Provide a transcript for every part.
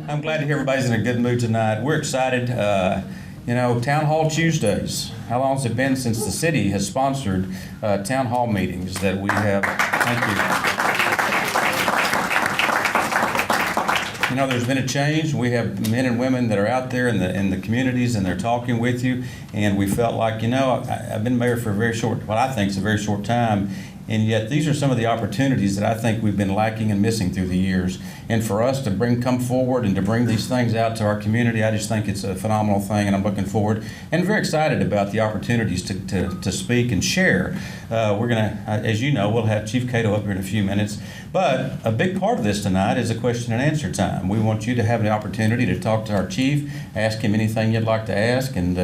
I'm glad to hear everybody's in a good mood tonight. We're excited. Town Hall Tuesdays. How long has it been since the city has sponsored town hall meetings that we have? Thank you. There's been a change. We have men and women that are out there in the communities, and they're talking with you. And we felt like, I've been mayor for a very short, what I think is a very short time. And yet these are some of the opportunities that I think we've been lacking and missing through the years. And for us to come forward and to bring these things out to our community, I just think it's a phenomenal thing, and I'm looking forward and very excited about the opportunities to speak and share. We're going to, as you know, we'll have Chief Cato up here in a few minutes. But a big part of this tonight is a question and answer time. We want you to have the opportunity to talk to our chief, ask him anything you'd like to ask, and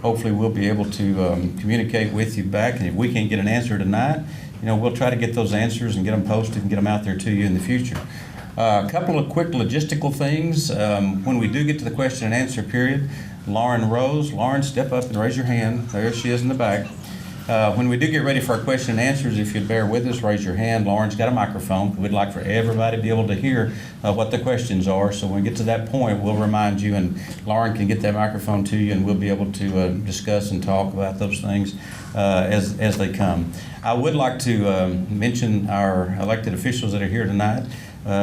hopefully we'll be able to communicate with you back. And if we can't get an answer tonight, we'll try to get those answers and get them posted and get them out there to you in the future. A couple of quick logistical things. When we do get to the question and answer period, Lauren Rose. Lauren, step up and raise your hand. There she is in the back. When we do get ready for our question and answers, if you'd bear with us, raise your hand. Lauren's got a microphone. We'd like for everybody to be able to hear what the questions are. So when we get to that point, we'll remind you, and Lauren can get that microphone to you, and we'll be able to discuss and talk about those things as they come. I would like to mention our elected officials that are here tonight.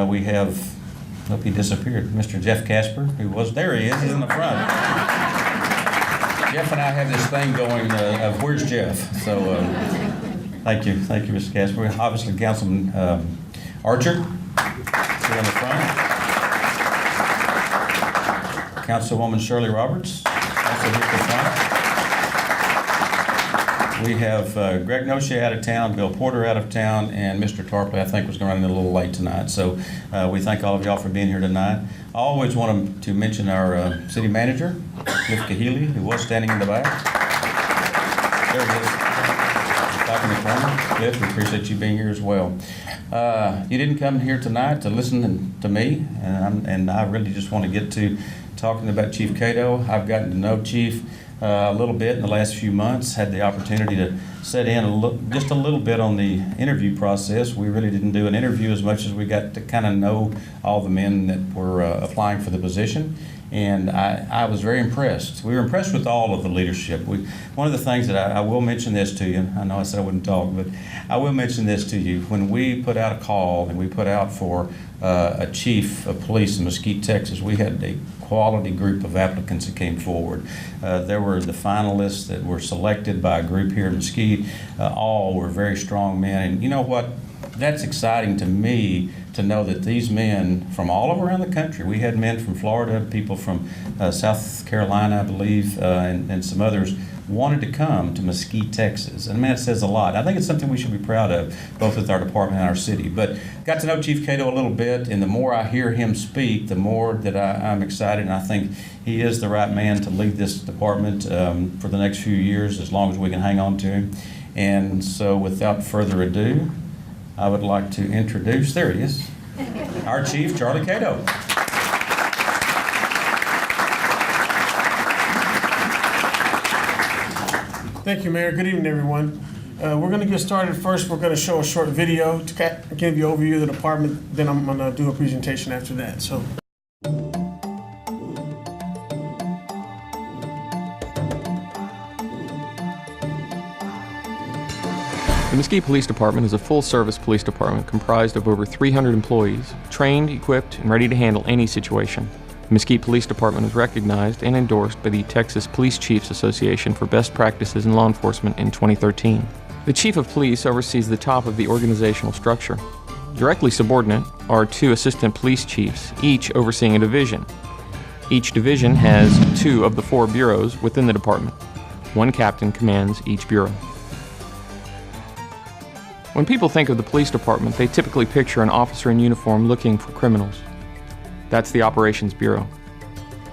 We have, I hope he disappeared, Mr. Jeff Casper, who was, there he is, he's in the front. Jeff and I have this thing going of where's Jeff? So thank you, Mr. Casper. Obviously, Councilman Archer, here in the front. Councilwoman Shirley Roberts, also here at the front. We have Greg Noche out of town, Bill Porter out of town, and Mr. Tarpley, I think, was going to run in a little late tonight. So we thank all of y'all for being here tonight. I always want to mention our city manager, Cliff Kahili, who was standing in the back. There he is, back in the corner. Cliff, we appreciate you being here as well. You didn't come here tonight to listen to me, and I really just want to get to talking about Chief Cato. I've gotten to know Chief a little bit in the last few months, had the opportunity to sit in just a little bit on the interview process. We really didn't do an interview as much as we got to kind of know all the men that were applying for the position. And I was very impressed. We were impressed with all of the leadership. One of the things that I will mention this to you, I know I said I wouldn't talk, but I will mention this to you. When we put out a call and we put out for a chief of police in Mesquite, Texas, we had a quality group of applicants that came forward. There were the finalists that were selected by a group here in Mesquite. All were very strong men. And you know what? That's exciting to me to know that these men from all around the country, we had men from Florida, people from South Carolina, I believe, and some others, wanted to come to Mesquite, Texas. And man, it says a lot. I think it's something we should be proud of, both with our department and our city. But got to know Chief Cato a little bit, and the more I hear him speak, the more that I'm excited, and I think he is the right man to lead this department for the next few years, as long as we can hang on to him. And so without further ado, I would like to introduce, there he is, our Chief, Charlie Cato. Thank you, Mayor. Good evening, everyone. We're going to get started first. We're going to show a short video to give you an overview of the department. Then I'm going to do a presentation after that. So. The Mesquite Police Department is a full-service police department comprised of over 300 employees, trained, equipped, and ready to handle any situation. The Mesquite Police Department was recognized and endorsed by the Texas Police Chiefs Association for best practices in law enforcement in 2013. The Chief of Police oversees the top of the organizational structure. Directly subordinate are 2 assistant police chiefs, each overseeing a division. Each division has 2 of the 4 bureaus within the department. 1 captain commands each bureau. When people think of the police department, they typically picture an officer in uniform looking for criminals. That's the Operations Bureau.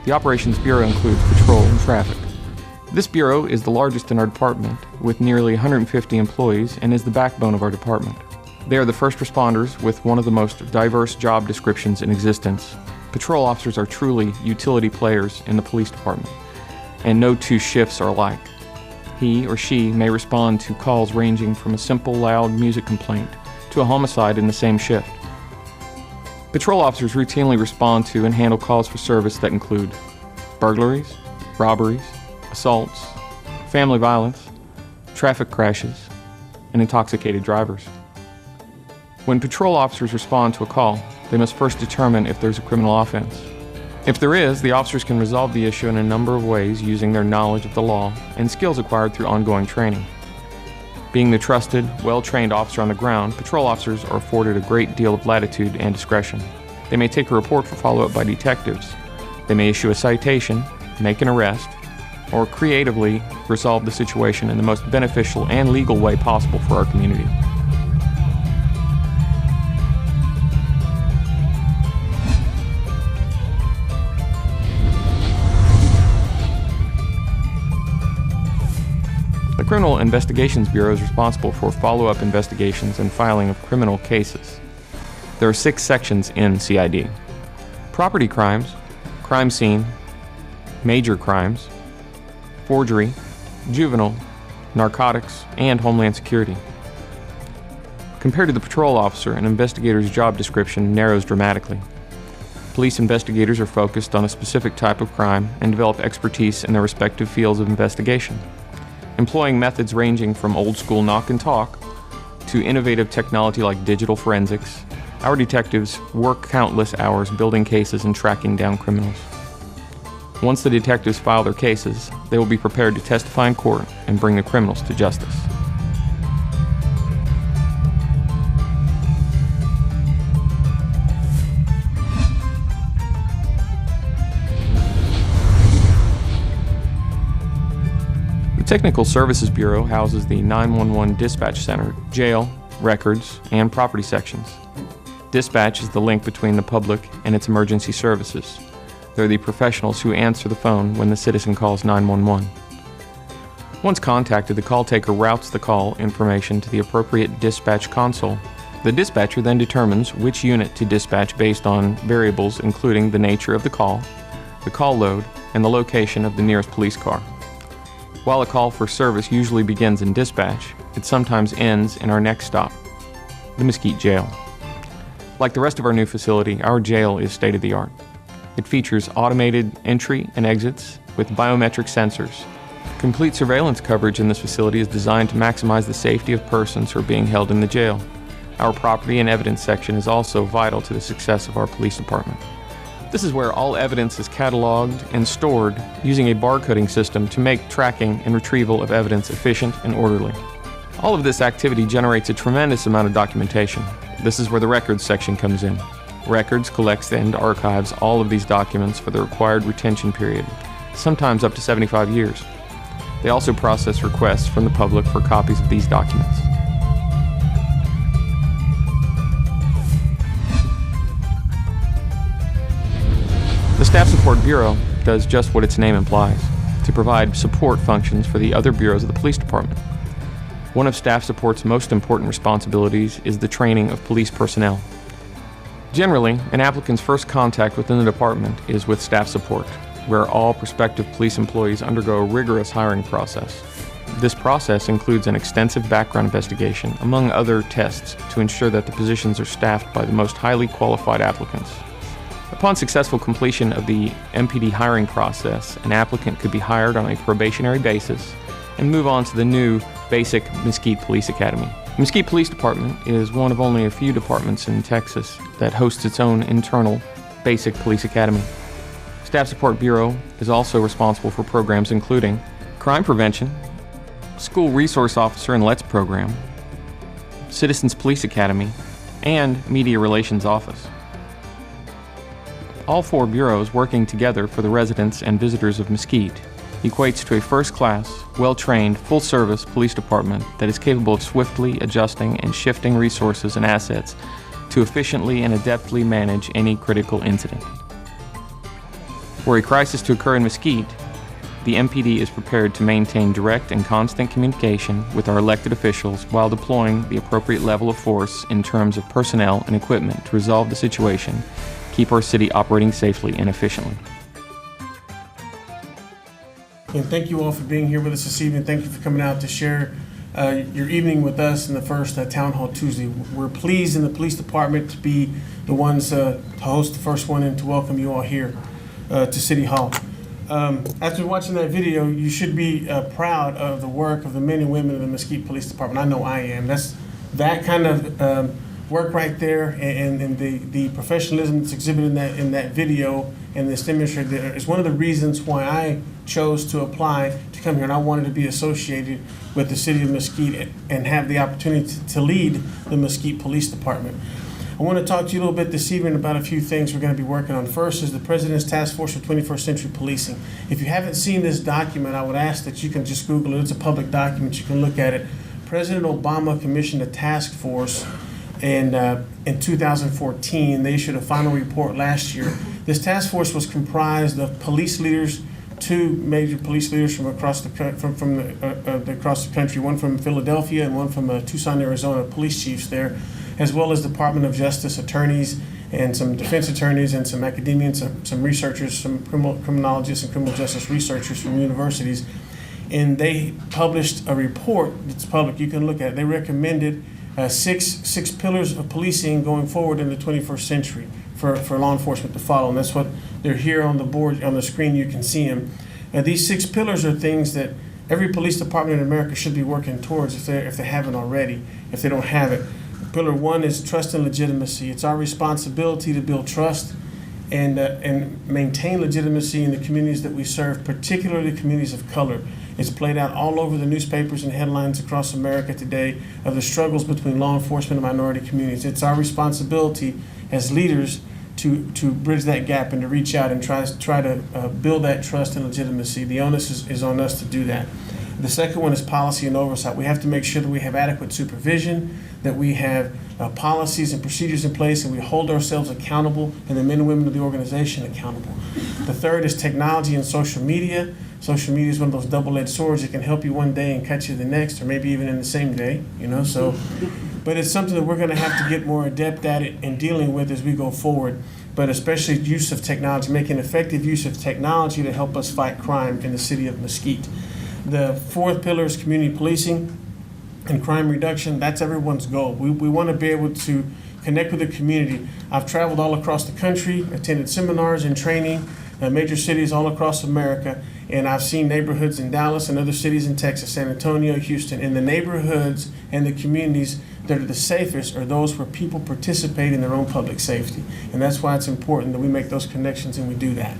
The Operations Bureau includes patrol and traffic. This bureau is the largest in our department, with nearly 150 employees, and is the backbone of our department. They are the first responders with one of the most diverse job descriptions in existence. Patrol officers are truly utility players in the police department, and no 2 shifts are alike. He or she may respond to calls ranging from a simple, loud music complaint to a homicide in the same shift. Patrol officers routinely respond to and handle calls for service that include burglaries, robberies, assaults, family violence, traffic crashes, and intoxicated drivers. When patrol officers respond to a call, they must first determine if there's a criminal offense. If there is, the officers can resolve the issue in a number of ways using their knowledge of the law and skills acquired through ongoing training. Being the trusted, well-trained officer on the ground, patrol officers are afforded a great deal of latitude and discretion. They may take a report for follow-up by detectives. They may issue a citation, make an arrest, or creatively resolve the situation in the most beneficial and legal way possible for our community. The Criminal Investigations Bureau is responsible for follow-up investigations and filing of criminal cases. There are 6 sections in CID: property crimes, crime scene, major crimes, forgery, juvenile, narcotics, and homeland security. Compared to the patrol officer, an investigator's job description narrows dramatically. Police investigators are focused on a specific type of crime and develop expertise in their respective fields of investigation. Employing methods ranging from old-school knock and talk to innovative technology like digital forensics, our detectives work countless hours building cases and tracking down criminals. Once the detectives file their cases, they will be prepared to testify in court and bring the criminals to justice. The Technical Services Bureau houses the 911 Dispatch Center, jail, records, and property sections. Dispatch is the link between the public and its emergency services. They're the professionals who answer the phone when the citizen calls 911. Once contacted, the call taker routes the call information to the appropriate dispatch console. The dispatcher then determines which unit to dispatch based on variables including the nature of the call load, and the location of the nearest police car. While a call for service usually begins in dispatch, it sometimes ends in our next stop, the Mesquite Jail. Like the rest of our new facility, our jail is state-of-the-art. It features automated entry and exits with biometric sensors. Complete surveillance coverage in this facility is designed to maximize the safety of persons who are being held in the jail. Our property and evidence section is also vital to the success of our police department. This is where all evidence is cataloged and stored using a barcoding system to make tracking and retrieval of evidence efficient and orderly. All of this activity generates a tremendous amount of documentation. This is where the records section comes in. Records collects and archives all of these documents for the required retention period, sometimes up to 75 years. They also process requests from the public for copies of these documents. The Staff Support Bureau does just what its name implies, to provide support functions for the other bureaus of the police department. One of Staff Support's most important responsibilities is the training of police personnel. Generally, an applicant's first contact within the department is with Staff Support, where all prospective police employees undergo a rigorous hiring process. This process includes an extensive background investigation, among other tests, to ensure that the positions are staffed by the most highly qualified applicants. Upon successful completion of the MPD hiring process, an applicant could be hired on a probationary basis and move on to the new basic Mesquite Police Academy. The Mesquite Police Department is one of only a few departments in Texas that hosts its own internal basic police academy. Staff Support Bureau is also responsible for programs including crime prevention, school resource officer and LETS program, Citizens Police Academy, and Media Relations Office. All 4 bureaus working together for the residents and visitors of Mesquite equates to a first-class, well-trained, full-service police department that is capable of swiftly adjusting and shifting resources and assets to efficiently and adeptly manage any critical incident. Were a crisis to occur in Mesquite, the MPD is prepared to maintain direct and constant communication with our elected officials while deploying the appropriate level of force in terms of personnel and equipment to resolve the situation, keep our city operating safely and efficiently. And thank you all for being here with us this evening. Thank you for coming out to share your evening with us in the first Town Hall Tuesday. We're pleased in the police department to be the ones to host the first one and to welcome you all here to City Hall. After watching that video, you should be proud of the work of the men and women of the Mesquite Police Department. I know I am. That's that kind of work right there, and the professionalism that's exhibited in that video and this demonstrated there is one of the reasons why I chose to apply to come here, and I wanted to be associated with the city of Mesquite and have the opportunity to lead the Mesquite Police Department. I want to talk to you a little bit this evening about a few things we're going to be working on. First is the President's Task Force for 21st Century Policing. If you haven't seen this document, I would ask that you can just Google it. It's a public document. You can look at it. President Obama commissioned a task force in 2014. They issued a final report last year. This task force was comprised of police leaders, two major police leaders from across the country, one from Philadelphia and one from Tucson, Arizona, police chiefs there, as well as Department of Justice attorneys and some defense attorneys and some academians, some researchers, some criminologists and criminal justice researchers from universities. And they published a report that's public. You can look at it. They recommended six pillars of policing going forward in the 21st century for law enforcement to follow. And that's what they're here on the board, on the screen. You can see them. These 6 pillars are things that every police department in America should be working towards if they haven't already, if they don't have it. Pillar 1 is trust and legitimacy. It's our responsibility to build trust and maintain legitimacy in the communities that we serve, particularly communities of color. It's played out all over the newspapers and headlines across America today of the struggles between law enforcement and minority communities. It's our responsibility as leaders to bridge that gap and to reach out and try to build that trust and legitimacy. The onus is on us to do that. The second one is policy and oversight. We have to make sure that we have adequate supervision, that we have policies and procedures in place, and we hold ourselves accountable and the men and women of the organization accountable. The third is technology and social media. Social media is one of those double-edged swords. It can help you one day and cut you the next, or maybe even in the same day, so. But it's something that we're going to have to get more adept at it and dealing with as we go forward. But especially use of technology, making effective use of technology to help us fight crime in the city of Mesquite. The fourth pillar is community policing and crime reduction. That's everyone's goal. We want to be able to connect with the community. I've traveled all across the country, attended seminars and training in major cities all across America, and I've seen neighborhoods in Dallas and other cities in Texas, San Antonio, Houston. In the neighborhoods and the communities that are the safest are those where people participate in their own public safety. And that's why it's important that we make those connections and we do that.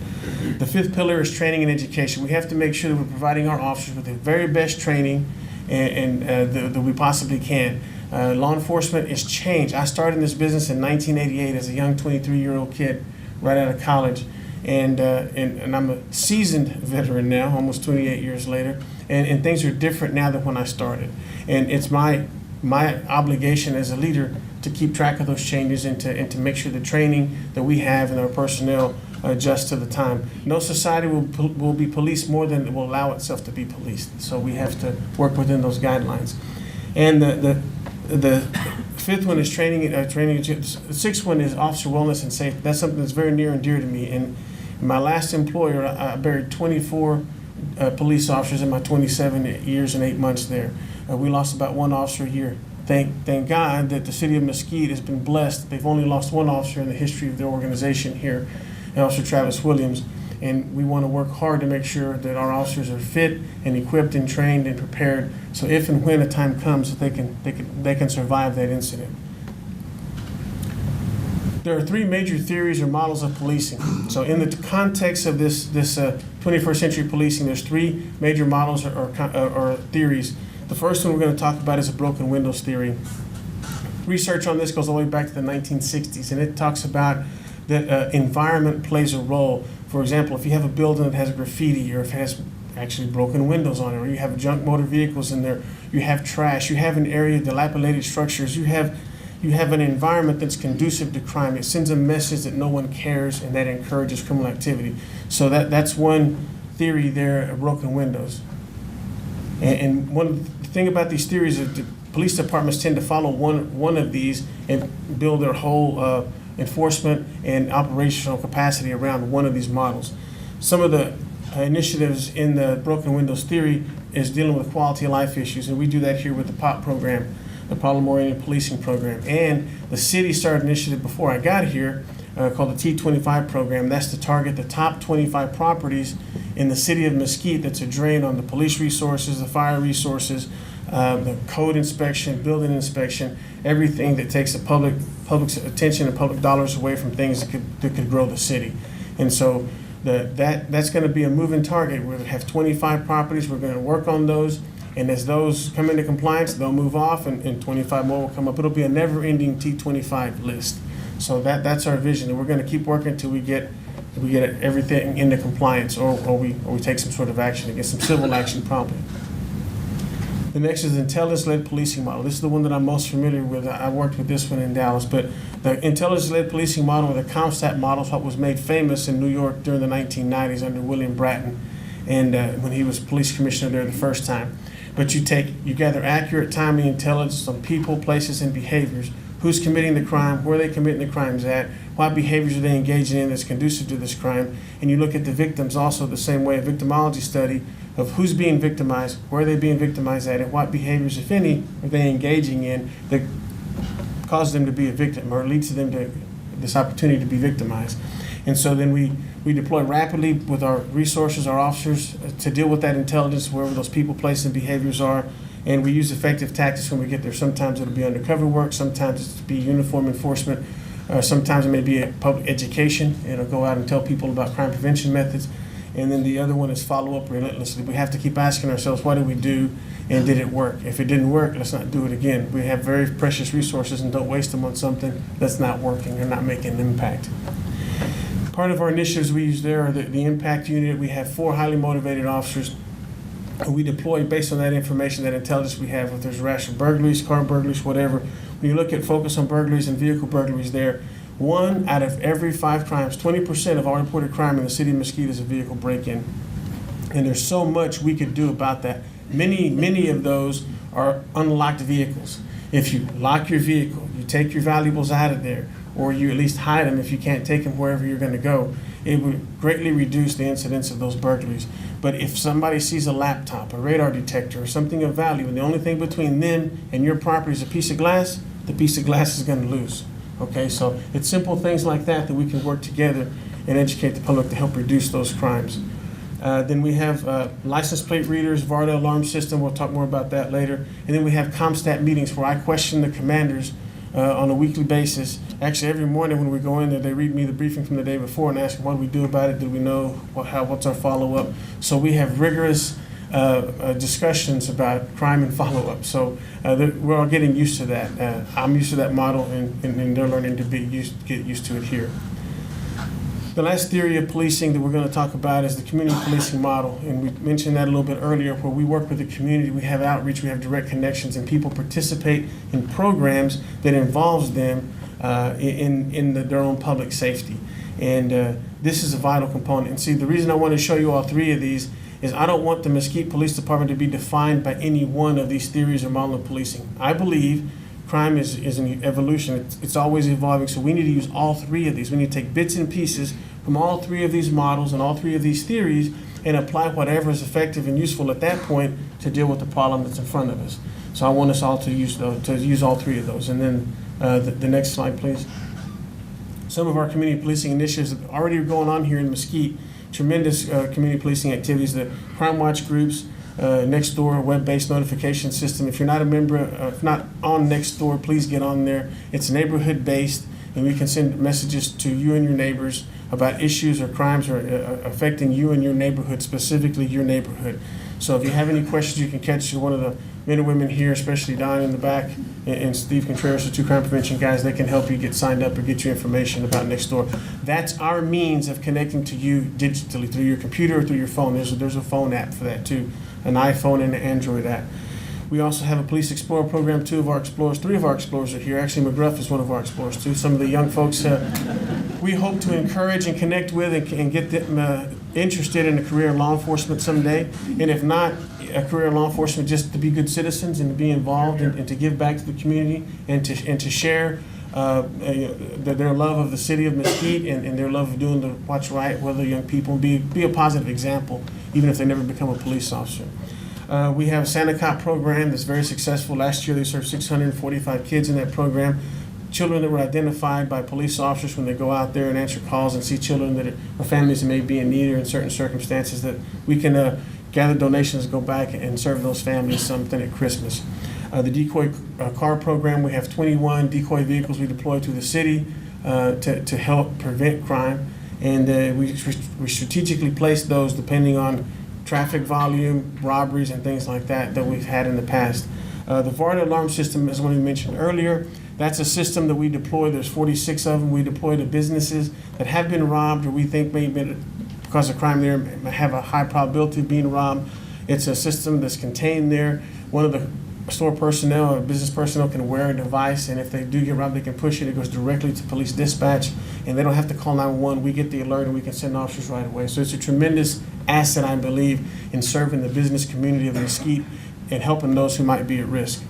The fifth pillar is training and education. We have to make sure that we're providing our officers with the very best training that we possibly can. Law enforcement is changed. I started in this business in 1988 as a young 23-year-old kid right out of college. And I'm a seasoned veteran now, almost 28 years later. And things are different now than when I started. And it's my obligation as a leader to keep track of those changes and to make sure the training that we have and our personnel adjust to the time. No society will be policed more than it will allow itself to be policed. So we have to work within those guidelines. And the fifth one is training. The sixth one is officer wellness and safety. That's something that's very near and dear to me. And my last employer, I buried 24 police officers in my 27 years and 8 months there. We lost about 1 officer a year. Thank God that the city of Mesquite has been blessed. They've only lost 1 officer in the history of their organization here, Officer Travis Williams. And we want to work hard to make sure that our officers are fit and equipped and trained and prepared, so if and when a time comes, that they can survive that incident. There are 3 major theories or models of policing. So in the context of this 21st century policing, there's 3 major models or theories. The first one we're going to talk about is a broken windows theory. Research on this goes all the way back to the 1960s, and it talks about that environment plays a role. For example, if you have a building that has graffiti, or if it has actually broken windows on it, or you have junk motor vehicles in there, you have trash, you have an area of dilapidated structures, you have an environment that's conducive to crime. It sends a message that no one cares, and that encourages criminal activity. So that's one theory there of broken windows. And one thing about these theories is the police departments tend to follow one of these and build their whole enforcement and operational capacity around one of these models. Some of the initiatives in the broken windows theory is dealing with quality of life issues, and we do that here with the POP program, the problem-oriented policing program. And the city started an initiative before I got here called the T25 program. That's to target the top 25 properties in the city of Mesquite that's a drain on the police resources, the fire resources, the code inspection, building inspection, everything that takes the public's attention and public dollars away from things that could grow the city. And so that's going to be a moving target. We're going to have 25 properties. We're going to work on those. And as those come into compliance, they'll move off and 25 more will come up. It'll be a never-ending T25 list. So that's our vision. And we're going to keep working until we get everything into compliance or we take some sort of action, get some civil action promptly. The next is the intelligence-led policing model. This is the one that I'm most familiar with. I worked with this one in Dallas, but the intelligence-led policing model, or the CompStat model, is what was made famous in New York during the 1990s under William Bratton, and when he was police commissioner there the first time. But you gather accurate, timely intelligence on people, places, and behaviors. Who's committing the crime, where are they committing the crimes at, what behaviors are they engaging in that's conducive to this crime, and you look at the victims also the same way, a victimology study of who's being victimized, where are they being victimized at, and what behaviors, if any, are they engaging in that cause them to be a victim or leads to them to this opportunity to be victimized. And so then we deploy rapidly with our resources, our officers, to deal with that intelligence wherever those people, places, and behaviors are. And we use effective tactics when we get there. Sometimes it'll be undercover work, sometimes it'll be uniform enforcement, sometimes it may be a public education. It'll go out and tell people about crime prevention methods. And then the other one is follow up relentlessly. We have to keep asking ourselves, what did we do and did it work? If it didn't work, let's not do it again. We have very precious resources and don't waste them on something that's not working or not making an impact. Part of our initiatives we use there are the impact unit. We have 4 highly motivated officers who we deploy based on that information, that intelligence we have. If there's rash of burglaries, car burglaries, whatever, when you look at focus on burglaries and vehicle burglaries there, 1 out of every 5 crimes, 20% of all reported crime in the city of Mesquite is a vehicle break-in. And there's so much we could do about that. Many of those are unlocked vehicles. If you lock your vehicle, you take your valuables out of there, or you at least hide them if you can't take them wherever you're going to go, it would greatly reduce the incidence of those burglaries. But if somebody sees a laptop, a radar detector, or something of value, and the only thing between them and your property is a piece of glass, the piece of glass is going to lose. Okay, so it's simple things like that we can work together and educate the public to help reduce those crimes. Then we have license plate readers, VARDA alarm system. We'll talk more about that later. And then we have CompStat meetings where I question the commanders on a weekly basis. Actually, every morning when we go in there, they read me the briefing from the day before and ask, what do we do about it? Do we know what's our follow-up? So we have rigorous discussions about crime and follow-up. So we're all getting used to that. I'm used to that model, and they're learning to get used to it here. The last theory of policing that we're going to talk about is the community policing model, and we mentioned that a little bit earlier, where we work with the community, we have outreach, we have direct connections, and people participate in programs that involves them in their own public safety. And this is a vital component. And see, the reason I want to show you all 3 of these is I don't want the Mesquite Police Department to be defined by any one of these theories or model of policing. I believe crime is an evolution. It's always evolving, so we need to use all 3 of these. We need to take bits and pieces from all 3 of these models and all 3 of these theories and apply whatever is effective and useful at that point to deal with the problem that's in front of us. So I want us all to use all 3 of those. And then the next slide, please. Some of our community policing initiatives that already are going on here in Mesquite, tremendous community policing activities, the crime watch groups, Nextdoor, web-based notification system. If you're not a member, if not on Nextdoor, please get on there. It's neighborhood-based, and we can send messages to you and your neighbors about issues or crimes or affecting you and your neighborhood, specifically your neighborhood. So if you have any questions, you can catch one of the men and women here, especially Don in the back and Steve Contreras, the 2 crime prevention guys. They can help you get signed up or get you information about Nextdoor. That's our means of connecting to you digitally through your computer or through your phone. There's a phone app for that too, an iPhone and an Android app. We also have a Police Explorer program. 2 of our explorers, 3 of our explorers are here. Actually, McGruff is one of our explorers too. Some of the young folks we hope to encourage and connect with and get them interested in a career in law enforcement someday. And if not a career in law enforcement, just to be good citizens and to be involved and to give back to the community and to share their love of the city of Mesquite and their love of doing what's right with other young people, be a positive example, even if they never become a police officer. We have a Santa Cop program that's very successful. Last year they served 645 kids in that program. Children that were identified by police officers when they go out there and answer calls and see children that or families that may be in need or in certain circumstances, that we can gather donations, go back and serve those families something at Christmas. The decoy car program, we have 21 decoy vehicles we deploy to the city to help prevent crime. And we strategically place those depending on traffic volume, robberies, and things like that we've had in the past. The VARTA alarm system, as one we mentioned earlier, that's a system that we deploy. There's 46 of them. We deploy to businesses that have been robbed or we think may be, because of crime there, have a high probability of being robbed. It's a system that's contained there. One of the store personnel or business personnel can wear a device, and if they do get robbed, they can push it. It goes directly to police dispatch, and they don't have to call 911. We get the alert, and we can send officers right away. So it's a tremendous asset, I believe, in serving the business community of Mesquite and helping those who might be at risk.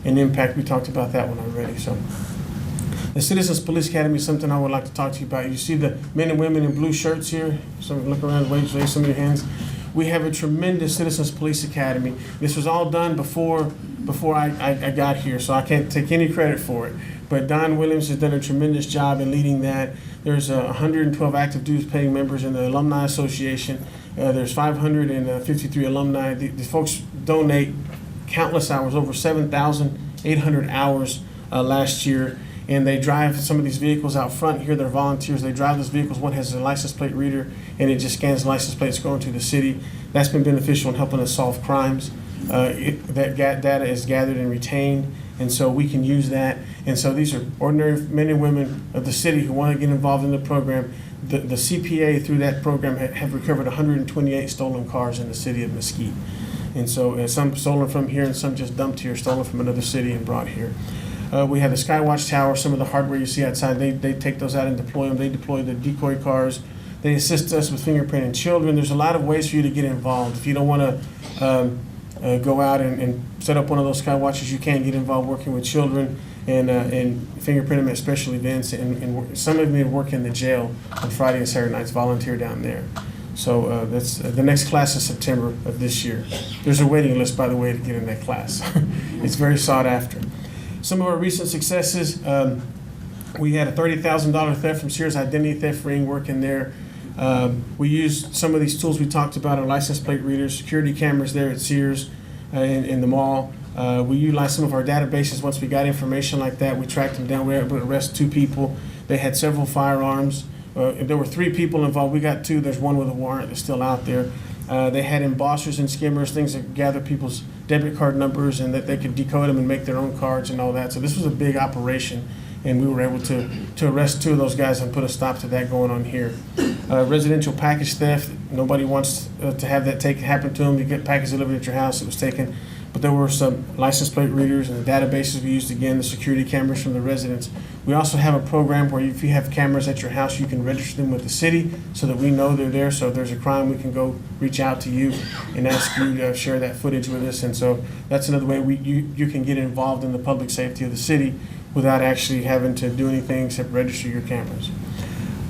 And impact, we talked about that one already. So the Citizens Police Academy is something I would like to talk to you about. You see the men and women in blue shirts here. So look around, raise some of your hands. We have a tremendous Citizens Police Academy. This was all done before I got here, so I can't take any credit for it. But Don Williams has done a tremendous job in leading that. There's 112 active dues-paying members in the Alumni Association. There's 553 alumni. These folks donate countless hours, over 7,800 hours last year. And they drive some of these vehicles out front here. They're volunteers. They drive those vehicles. One has a license plate reader, and it just scans license plates going to the city. That's been beneficial in helping us solve crimes. That data is gathered and retained, and so we can use that. And so these are ordinary men and women of the city who want to get involved in the program. The CPA through that program have recovered 128 stolen cars in the city of Mesquite. And so some stolen from here and some just dumped here, stolen from another city and brought here. We have the Skywatch Tower, some of the hardware you see outside, they take those out and deploy them. They deploy the decoy cars. They assist us with fingerprinting children. There's a lot of ways for you to get involved. If you don't want to go out and set up one of those Skywatches, you can get involved working with children and fingerprint them at special events. And some of them work in the jail on Friday and Saturday nights, volunteer down there. So that's the next class is September of this year. There's a waiting list, by the way, to get in that class. It's very sought after. Some of our recent successes, we had a $30,000 theft from Sears Identity Theft Ring working there. We used some of these tools we talked about, our license plate readers, security cameras there at Sears in the mall. We utilized some of our databases. Once we got information like that, we tracked them down. We were able to arrest 2 people. They had several firearms. There were 3 people involved. We got 2. There's 1 with a warrant that's still out there. They had embossers and skimmers, things that gather people's debit card numbers and that they could decode them and make their own cards and all that. So this was a big operation, and we were able to arrest 2 of those guys and put a stop to that going on here. Residential package theft, nobody wants to have that happen to them. You get package delivered at your house, it was taken. But there were some license plate readers and the databases we used, again, the security cameras from the residents. We also have a program where if you have cameras at your house, you can register them with the city so that we know they're there. So if there's a crime, we can go reach out to you and ask you to share that footage with us. And so that's another way you can get involved in the public safety of the city without actually having to do anything except register your cameras.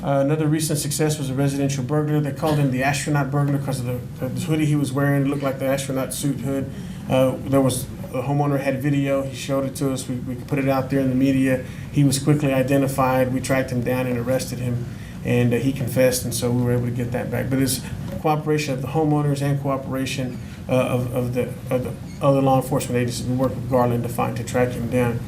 Another recent success was a residential burglar. They called him the astronaut burglar because of the hoodie he was wearing. It looked like the astronaut suit hood. The homeowner had video. He showed it to us. We could put it out there in the media. He was quickly identified. We tracked him down and arrested him, and he confessed, and so we were able to get that back. But it's cooperation of the homeowners and cooperation of the other law enforcement agencies. We worked with Garland to track him down.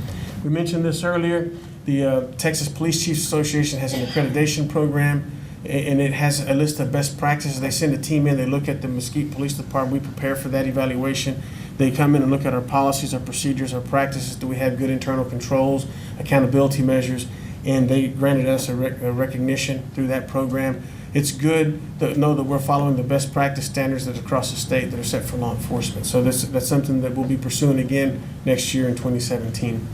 We mentioned this earlier. The Texas Police Chiefs Association has an accreditation program, and it has a list of best practices. They send a team in, they look at the Mesquite Police Department, we prepare for that evaluation. They come in and look at our policies, our procedures, our practices. Do we have good internal controls, accountability measures? And they granted us a recognition through that program. It's good to know that we're following the best practice standards that are across the state that are set for law enforcement. So that's something that we'll be pursuing again next year in 2017.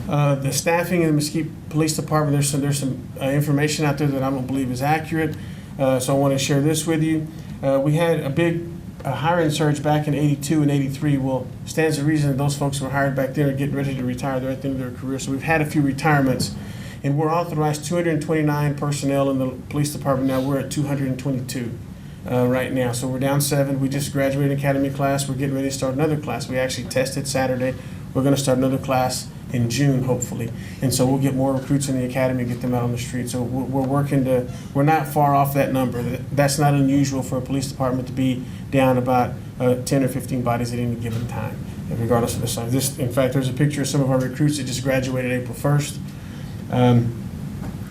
The staffing in the Mesquite Police Department, there's some information out there that I don't believe is accurate, so I want to share this with you. We had a big hiring surge back in 82 and 83, well, stands to reason that those folks who were hired back then are getting ready to retire. They're at the end of their career. So we've had a few retirements, and we're authorized 229 personnel in the police department now. We're at 222 right now. So we're down 7. We just graduated academy class. We're getting ready to start another class. We actually tested Saturday. We're going to start another class in June, hopefully. And so we'll get more recruits in the academy, get them out on the street. So we're working to, we're not far off that number. That's not unusual for a police department to be down about 10 or 15 bodies at any given time, regardless of the size. In fact, there's a picture of some of our recruits that just graduated April 1st.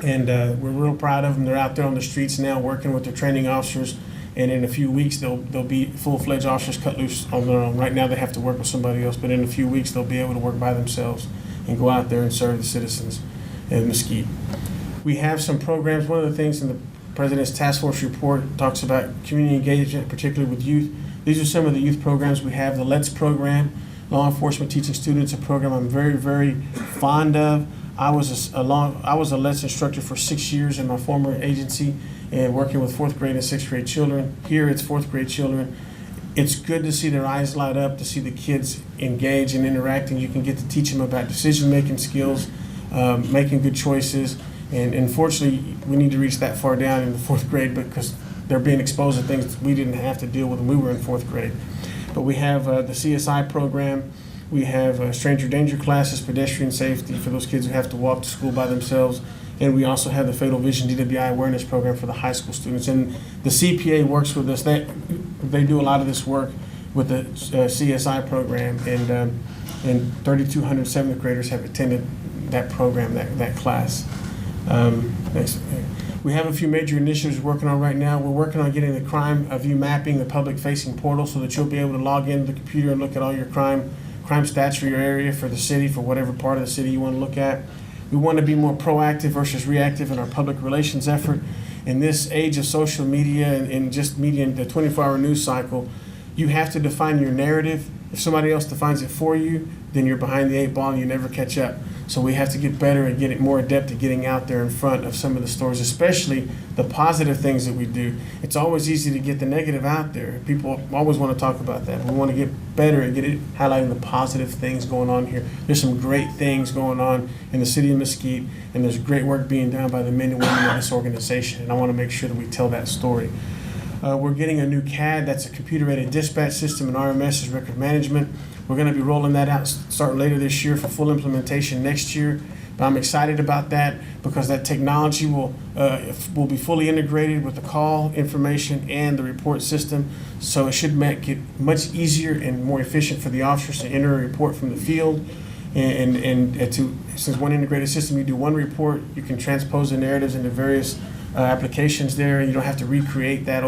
We're real proud of them. They're out there on the streets now working with their training officers. And in a few weeks, they'll be full-fledged officers cut loose on their own. Right now, they have to work with somebody else, but in a few weeks, they'll be able to work by themselves and go out there and serve the citizens in Mesquite. We have some programs. One of the things in the President's Task Force report talks about community engagement, particularly with youth. These are some of the youth programs we have. The Let's program, law enforcement teaching students, a program I'm very, very fond of. I was a Let's instructor for 6 years in my former agency, and working with 4th grade and 6th grade children. Here it's 4th grade children. It's good to see their eyes light up, to see the kids engage and interacting. You can get to teach them about decision-making skills, making good choices. And unfortunately, we need to reach that far down in the 4th grade because they're being exposed to things we didn't have to deal with when we were in 4th grade. But we have the CSI program. We have stranger danger classes, pedestrian safety for those kids who have to walk to school by themselves. And we also have the Fatal Vision DWI awareness program for the high school students. And the CPA works with us. They do a lot of this work with the CSI program. And 3,200 7th graders have attended that program, that class. We have a few major initiatives we're working on right now. We're working on getting the crime view mapping, the public-facing portal, so that you'll be able to log into the computer and look at all your crime stats for your area, for the city, for whatever part of the city you want to look at. We want to be more proactive versus reactive in our public relations effort. In this age of social media and just media and the 24-hour news cycle, you have to define your narrative. If somebody else defines it for you, then you're behind the 8 ball and you never catch up. So we have to get better and get more adept at getting out there in front of some of the stories, especially the positive things that we do. It's always easy to get the negative out there. People always want to talk about that. We want to get better at highlighting the positive things going on here. There's some great things going on in the city of Mesquite, and there's great work being done by the men and women of this organization, and I want to make sure that we tell that story. We're getting a new CAD, that's a computer-aided dispatch system, and RMS is record management. We're going to be rolling that out starting later this year for full implementation next year. But I'm excited about that because that technology will be fully integrated with the call information and the report system. So it should make it much easier and more efficient for the officers to enter a report from the field. Since one integrated system, you do one report, you can transpose the narratives into various applications there, and you don't have to recreate that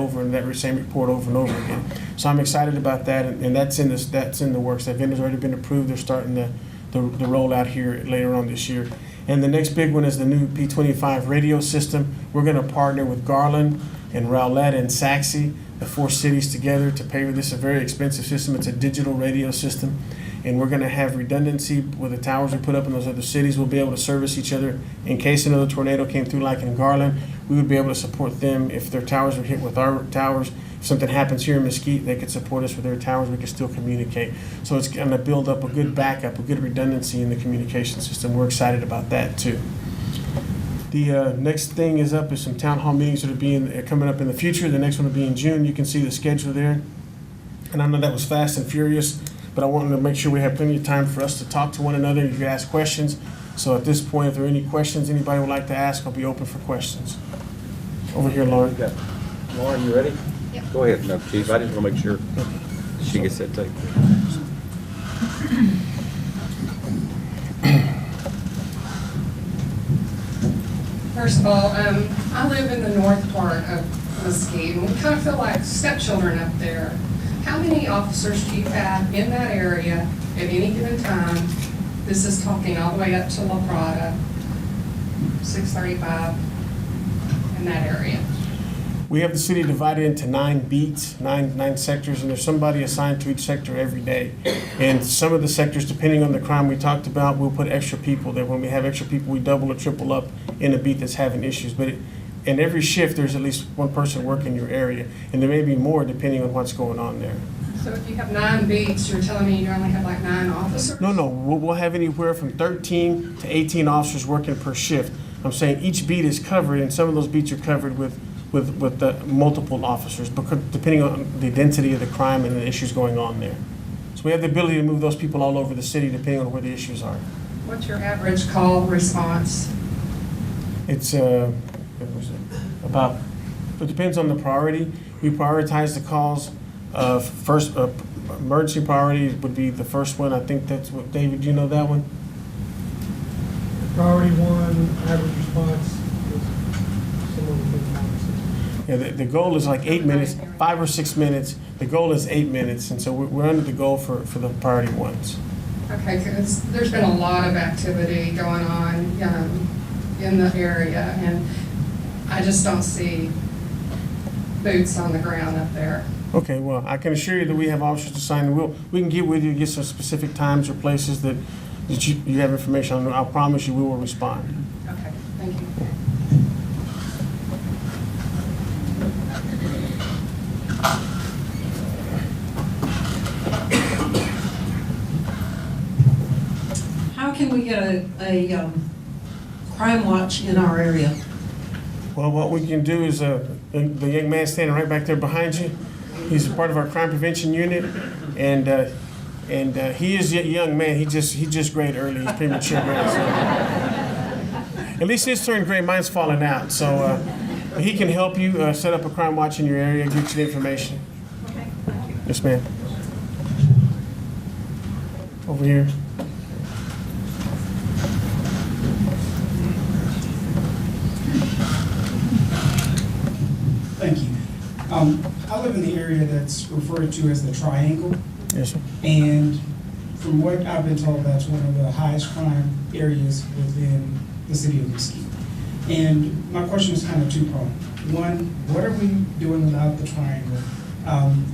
same report over and over again. So I'm excited about that, and that's in the works. That vendor's already been approved. They're starting the rollout here later on this year. And the next big one is the new P25 radio system. We're going to partner with Garland and Rowlett and Saxe, the 4 cities together to pay for this. A very expensive system. It's a digital radio system. And we're going to have redundancy with the towers we put up in those other cities. We'll be able to service each other in case another tornado came through like in Garland. We would be able to support them if their towers were hit with our towers. If something happens here in Mesquite, they could support us with their towers. We could still communicate. So it's going to build up a good backup, a good redundancy in the communication system. We're excited about that too. The next thing is some town hall meetings that are coming up in the future. The next one will be in June. You can see the schedule there. And I know that was fast and furious, but I wanted to make sure we have plenty of time for us to talk to one another. You can ask questions. So at this point, if there are any questions anybody would like to ask, I'll be open for questions. Over here, Lauren. Yeah. Lauren, you ready? Yep. Go ahead, no, Chief. I just want to make sure she gets that tape. First of all, I live in the north part of Mesquite, and we kind of feel like stepchildren up there. How many officers do you have in that area at any given time? This is talking all the way up to La Prada, 635, in that area. We have the city divided into 9 beats, nine sectors, and there's somebody assigned to each sector every day. And some of the sectors, depending on the crime we talked about, we'll put extra people there. When we have extra people, we double or triple up in a beat that's having issues. But in every shift, there's at least one person working your area, and there may be more depending on what's going on there. So if you have 9 beats, you're telling me you only have like 9 officers? No, we'll have anywhere from 13 to 18 officers working per shift. I'm saying each beat is covered, and some of those beats are covered with the multiple officers, because depending on the density of the crime and the issues going on there. So we have the ability to move those people all over the city depending on where the issues are. What's your average call response? It's what was it? About, it depends on the priority. We prioritize the calls. First, emergency priority would be the first one. I think that's what, David, do you know that one? Priority 1, average response is somewhere between 5 and 6. Yeah, the goal is like 8 minutes, 5 or 6 minutes. The goal is 8 minutes, and so we're under the goal for the priority ones. Okay, because there's been a lot of activity going on in the area, and I just don't see boots on the ground up there. Okay, well, I can assure you that we have officers assigned. We can get with you, get some specific times or places that you have information on. I'll promise you we will respond. Okay, thank you. How can we get a crime watch in our area? Well, what we can do is, the young man standing right back there behind you, he's a part of our crime prevention unit, and he is a young man. He just grade early. He's premature grade. So. At least his turn grade. Mine's falling out. So he can help you set up a crime watch in your area, get you the information. Okay, thank you. Yes, ma'am. Over here. Thank you. I live in the area that's referred to as the Triangle, Yes, sir. and from what I've been told, that's one of the highest crime areas within the city of Mesquite. And my question is kind of two-pronged. One, what are we doing about the Triangle?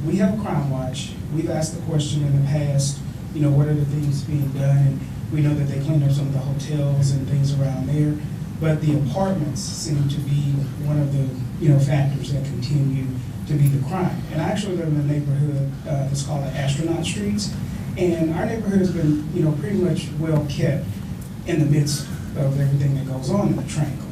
We have a crime watch. We've asked the question in the past, what are the things being done? And we know that they clean up some of the hotels and things around there. But the apartments seem to be one of the factors that continue to be the crime. And I actually live in a neighborhood that's called the Astronaut Streets, and our neighborhood has been pretty much well kept in the midst of everything that goes on in the Triangle.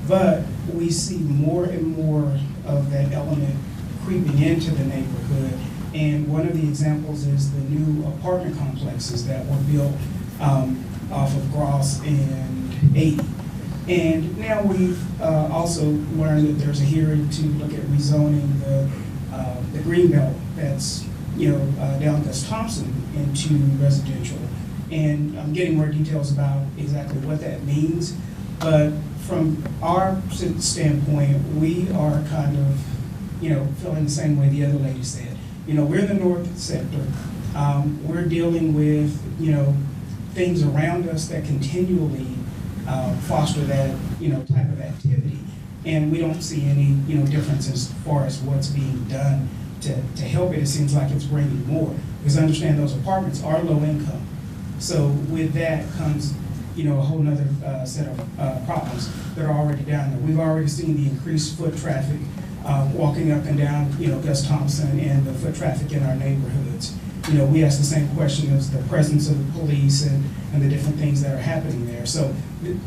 But we see more and more of that element creeping into the neighborhood. And one of the examples is the new apartment complexes that were built off of Gross and 80. And now we've also learned that there's a hearing to look at rezoning the greenbelt that's down Gus Thompson into residential. And I'm getting more details about exactly what that means. But from our standpoint, we are kind of feeling the same way the other lady said. We're in the north sector. We're dealing with things around us that continually foster that type of activity, and we don't see any difference as far as what's being done to help it. It seems like it's bringing more, because I understand those apartments are low income, so with that comes a whole nother set of problems that are already down there. We've already seen the increased foot traffic walking up and down Gus Thompson, and the foot traffic in our neighborhoods. We ask the same question as the presence of the police and the different things that are happening there. So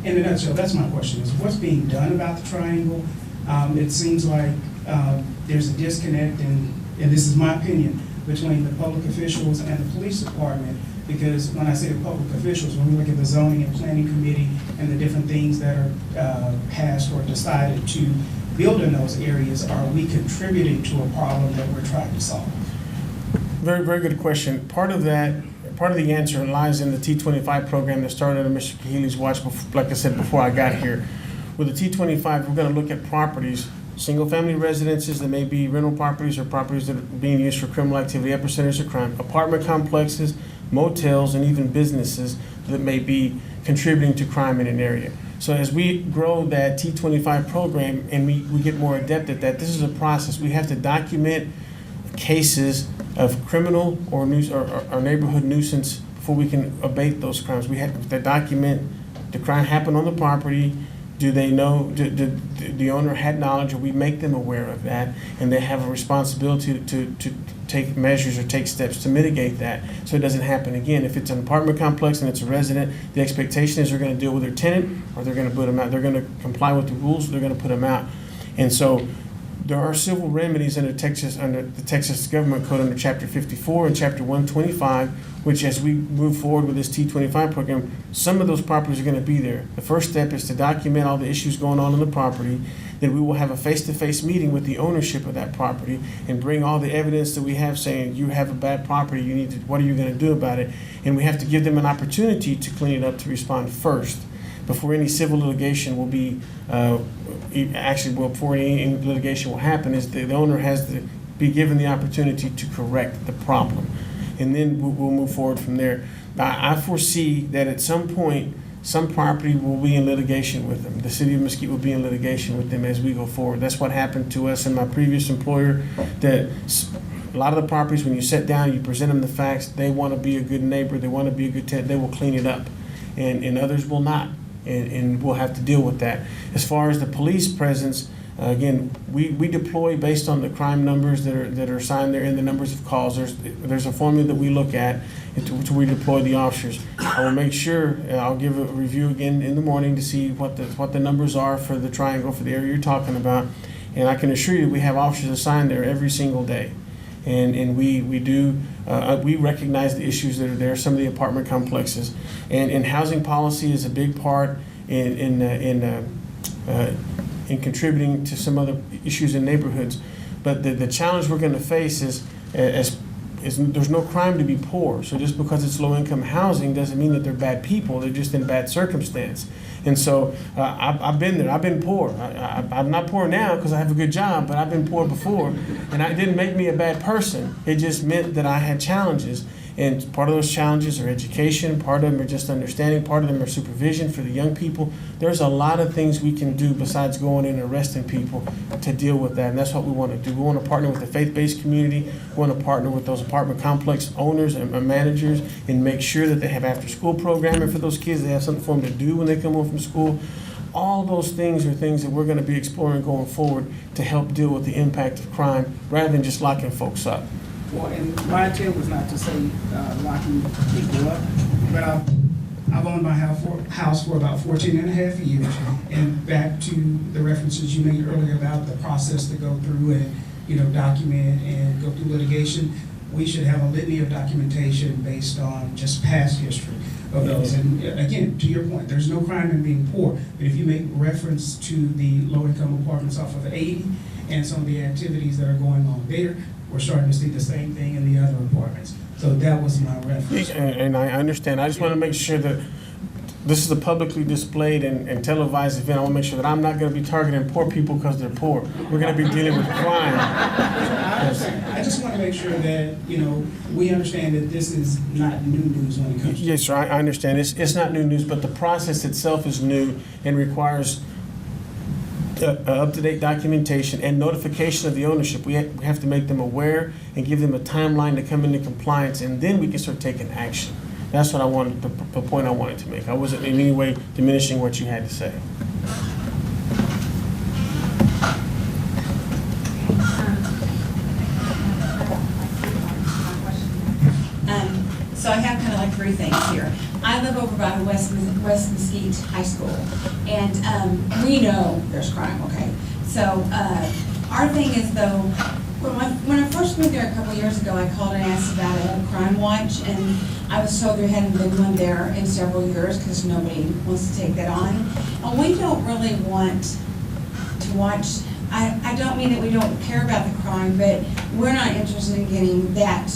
in a nutshell, that's my question, is what's being done about the Triangle? It seems like there's a disconnect, and this is my opinion, between the public officials and the police department, because when I say the public officials, when we look at the zoning and planning committee and the different things that are passed or decided to build in those areas, are we contributing to a problem that we're trying to solve? Very, very good question. Part of the answer lies in the T25 program that started under Mr. Kahili's watch, like I said, before I got here. With the T25, we're going to look at properties, single-family residences that may be rental properties or properties that are being used for criminal activity, epicenters of crime, apartment complexes, motels, and even businesses that may be contributing to crime in an area. So as we grow that T25 program and we get more adept at that, this is a process. We have to document cases of criminal or neighborhood nuisance before we can abate those crimes. We have to document the crime happened on the property, Do they know, the owner had knowledge, or we make them aware of that, and they have a responsibility to take measures or take steps to mitigate that so it doesn't happen again. If it's an apartment complex and it's a resident, the expectation is they're going to deal with their tenant, or they're going to put them out. They're going to comply with the rules, or they're going to put them out. And so there are civil remedies under the Texas Government Code under Chapter 54 and Chapter 125, which as we move forward with this T25 program, some of those properties are going to be there. The first step is to document all the issues going on the property. Then we will have a face-to-face meeting with the ownership of that property and bring all the evidence that we have saying you have a bad property, what are you going to do about it? And we have to give them an opportunity to clean it up, to respond first, before any civil litigation will be, before any litigation will happen, is the owner has to be given the opportunity to correct the problem. And then we'll move forward from there. I foresee that at some point, some property will be in litigation with them. The city of Mesquite will be in litigation with them as we go forward. That's what happened to us and my previous employer, that a lot of the properties, when you sit down, you present them the facts, they want to be a good neighbor, they want to be a good tenant, they will clean it up. And others will not. And we'll have to deal with that. As far as the police presence, again, we deploy based on the crime numbers that are assigned there and the numbers of calls. There's a formula that we look at to we deploy the officers. I will make sure, I'll give a review again in the morning to see what the numbers are for the triangle, for the area you're talking about. And I can assure you we have officers assigned there every single day. And we recognize the issues that are there, some of the apartment complexes. And housing policy is a big part in contributing to some other issues in neighborhoods. But the challenge we're going to face is there's no crime to be poor. So just because it's low-income housing doesn't mean that they're bad people. They're just in bad circumstance. And so I've been there. I've been poor. I'm not poor now because I have a good job, but I've been poor before. And it didn't make me a bad person. It just meant that I had challenges. And part of those challenges are education, part of them are just understanding, part of them are supervision for the young people. There's a lot of things we can do besides going in and arresting people to deal with that, and that's what we want to do. We want to partner with the faith-based community. We want to partner with those apartment complex owners and managers and make sure that they have after-school programming for those kids, they have something for them to do when they come home from school. All those things are things that we're going to be exploring going forward to help deal with the impact of crime rather than just locking folks up. Well, and my intent was not to say locking people up, but I've owned my house for about 14 and a half years. And back to the references you made earlier about the process to go through and, document and go through litigation, we should have a litany of documentation based on just past history of those. And again, to your point, there's no crime in being poor, but if you make reference to the low-income apartments off of 80 and some of the activities that are going on there, we're starting to see the same thing in the other apartments. So that was my reference. And I understand. I just want to make sure that this is a publicly displayed and televised event. I want to make sure that I'm not going to be targeting poor people because they're poor. We're going to be dealing with crime. I just want to make sure that, we understand that this is not new news when it comes to. Yes, sir, I understand. It's not new news, but the process itself is new and requires up-to-date documentation and notification of the ownership. We have to make them aware and give them a timeline to come into compliance, and then we can start taking action. That's what I wanted, the point I wanted to make. I wasn't in any way diminishing what you had to say. So I have kind of like three things here. I live over by West Mesquite High School, and we know there's crime, okay? So our thing is though, when I first moved there a couple years ago, I called and asked about a crime watch, and I was told there hadn't been one there in several years because nobody wants to take that on. And we don't really want to watch. I don't mean that we don't care about the crime, but we're not interested in getting that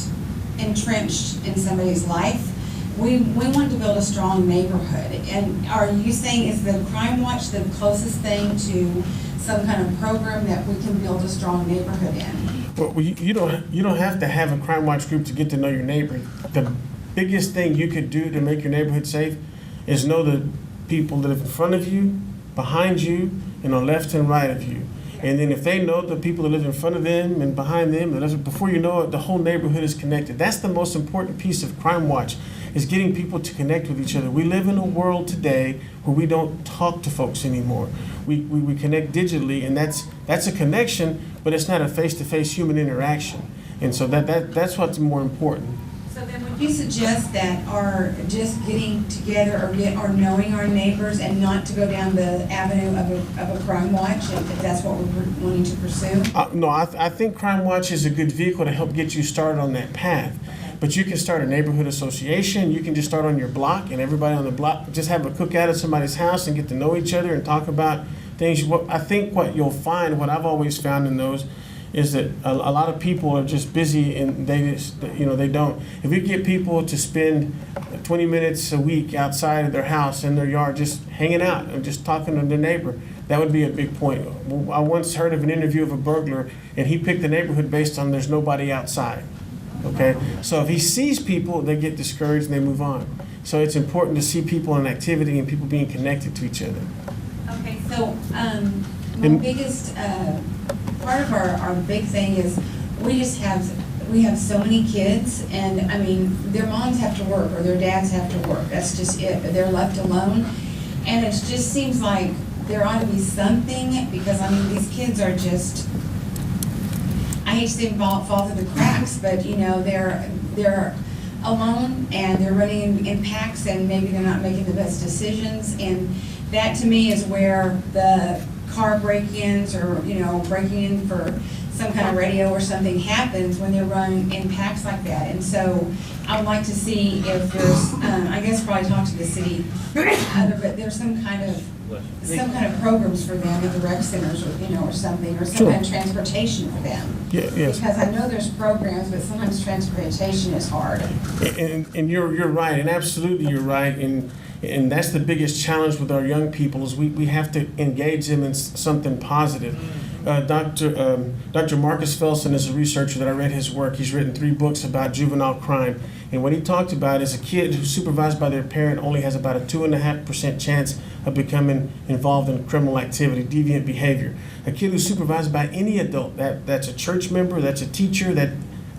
entrenched in somebody's life. We want to build a strong neighborhood. And are you saying is the crime watch the closest thing to some kind of program that we can build a strong neighborhood in? Well, you don't have to have a crime watch group to get to know your neighbor. The biggest thing you could do to make your neighborhood safe is know the people that are in front of you, behind you, and on left and right of you. And then if they know the people that live in front of them and behind them, before you know it, the whole neighborhood is connected. That's the most important piece of crime watch. is getting people to connect with each other. We live in a world today where we don't talk to folks anymore. We connect digitally, and that's a connection, but it's not a face-to-face human interaction. And so that's what's more important. So then would you suggest that our just getting together or knowing our neighbors and not to go down the avenue of a crime watch if that's what we're wanting to pursue? No, I think Crime Watch is a good vehicle to help get you started on that path. But you can start a neighborhood association. You can just start on your block, and everybody on the block just have a cookout at somebody's house and get to know each other and talk about things. I think what you'll find, what I've always found in those, is that a lot of people are just busy and they just, they don't. If we get people to spend 20 minutes a week outside of their house, in their yard, just hanging out and just talking to their neighbor, that would be a big point. I once heard of an interview of a burglar, and he picked the neighborhood based on there's nobody outside. Okay, so if he sees people, they get discouraged and they move on. So it's important to see people in activity and people being connected to each other. Okay, so my biggest part of our big thing is we have so many kids, and I mean their moms have to work or their dads have to work. That's just it. They're left alone, and it just seems like there ought to be something, because I mean these kids are just, I hate to say fall through the cracks, but they're alone and they're running in packs and maybe they're not making the best decisions, and that to me is where the car break-ins or breaking in for some kind of radio or something happens when they're running in packs like that. And so I would like to see if there's, I guess probably talk to the city, but there's some kind of programs for them at the rec centers or something, or some kind of transportation for them. Yes. Because I know there's programs, but sometimes transportation is hard. And you're right, and absolutely you're right, and that's the biggest challenge with our young people is we have to engage them in something positive. Dr. Marcus Felsen is a researcher that I read his work. He's written 3 books about juvenile crime. And what he talked about is a kid who's supervised by their parent only has about a 2.5% chance of becoming involved in criminal activity, deviant behavior. A kid who's supervised by any adult, that's a church member, that's a teacher,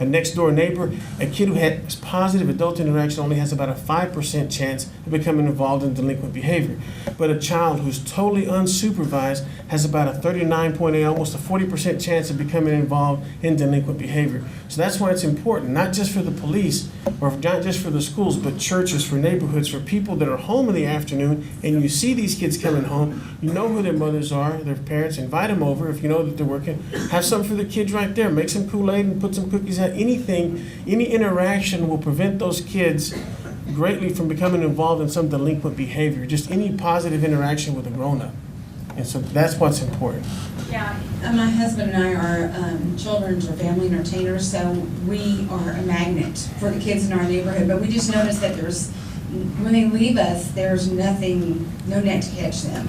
a next door neighbor, a kid who has positive adult interaction only has about a 5% chance of becoming involved in delinquent behavior. But a child who's totally unsupervised has about a 39.8, almost a 40% chance of becoming involved in delinquent behavior. So that's why it's important, not just for the police or not just for the schools, but churches, for neighborhoods, for people that are home in the afternoon and you see these kids coming home, you know who their mothers are, their parents, invite them over if you know that they're working. Have something for the kids right there. Make some Kool-Aid and put some cookies out. Anything, any interaction will prevent those kids greatly from becoming involved in some delinquent behavior. Just any positive interaction with a grown-up. And so that's what's important. Yeah, my husband and I are children's or family entertainers, so we are a magnet for the kids in our neighborhood. But we just noticed that when they leave us, there's no net to catch them.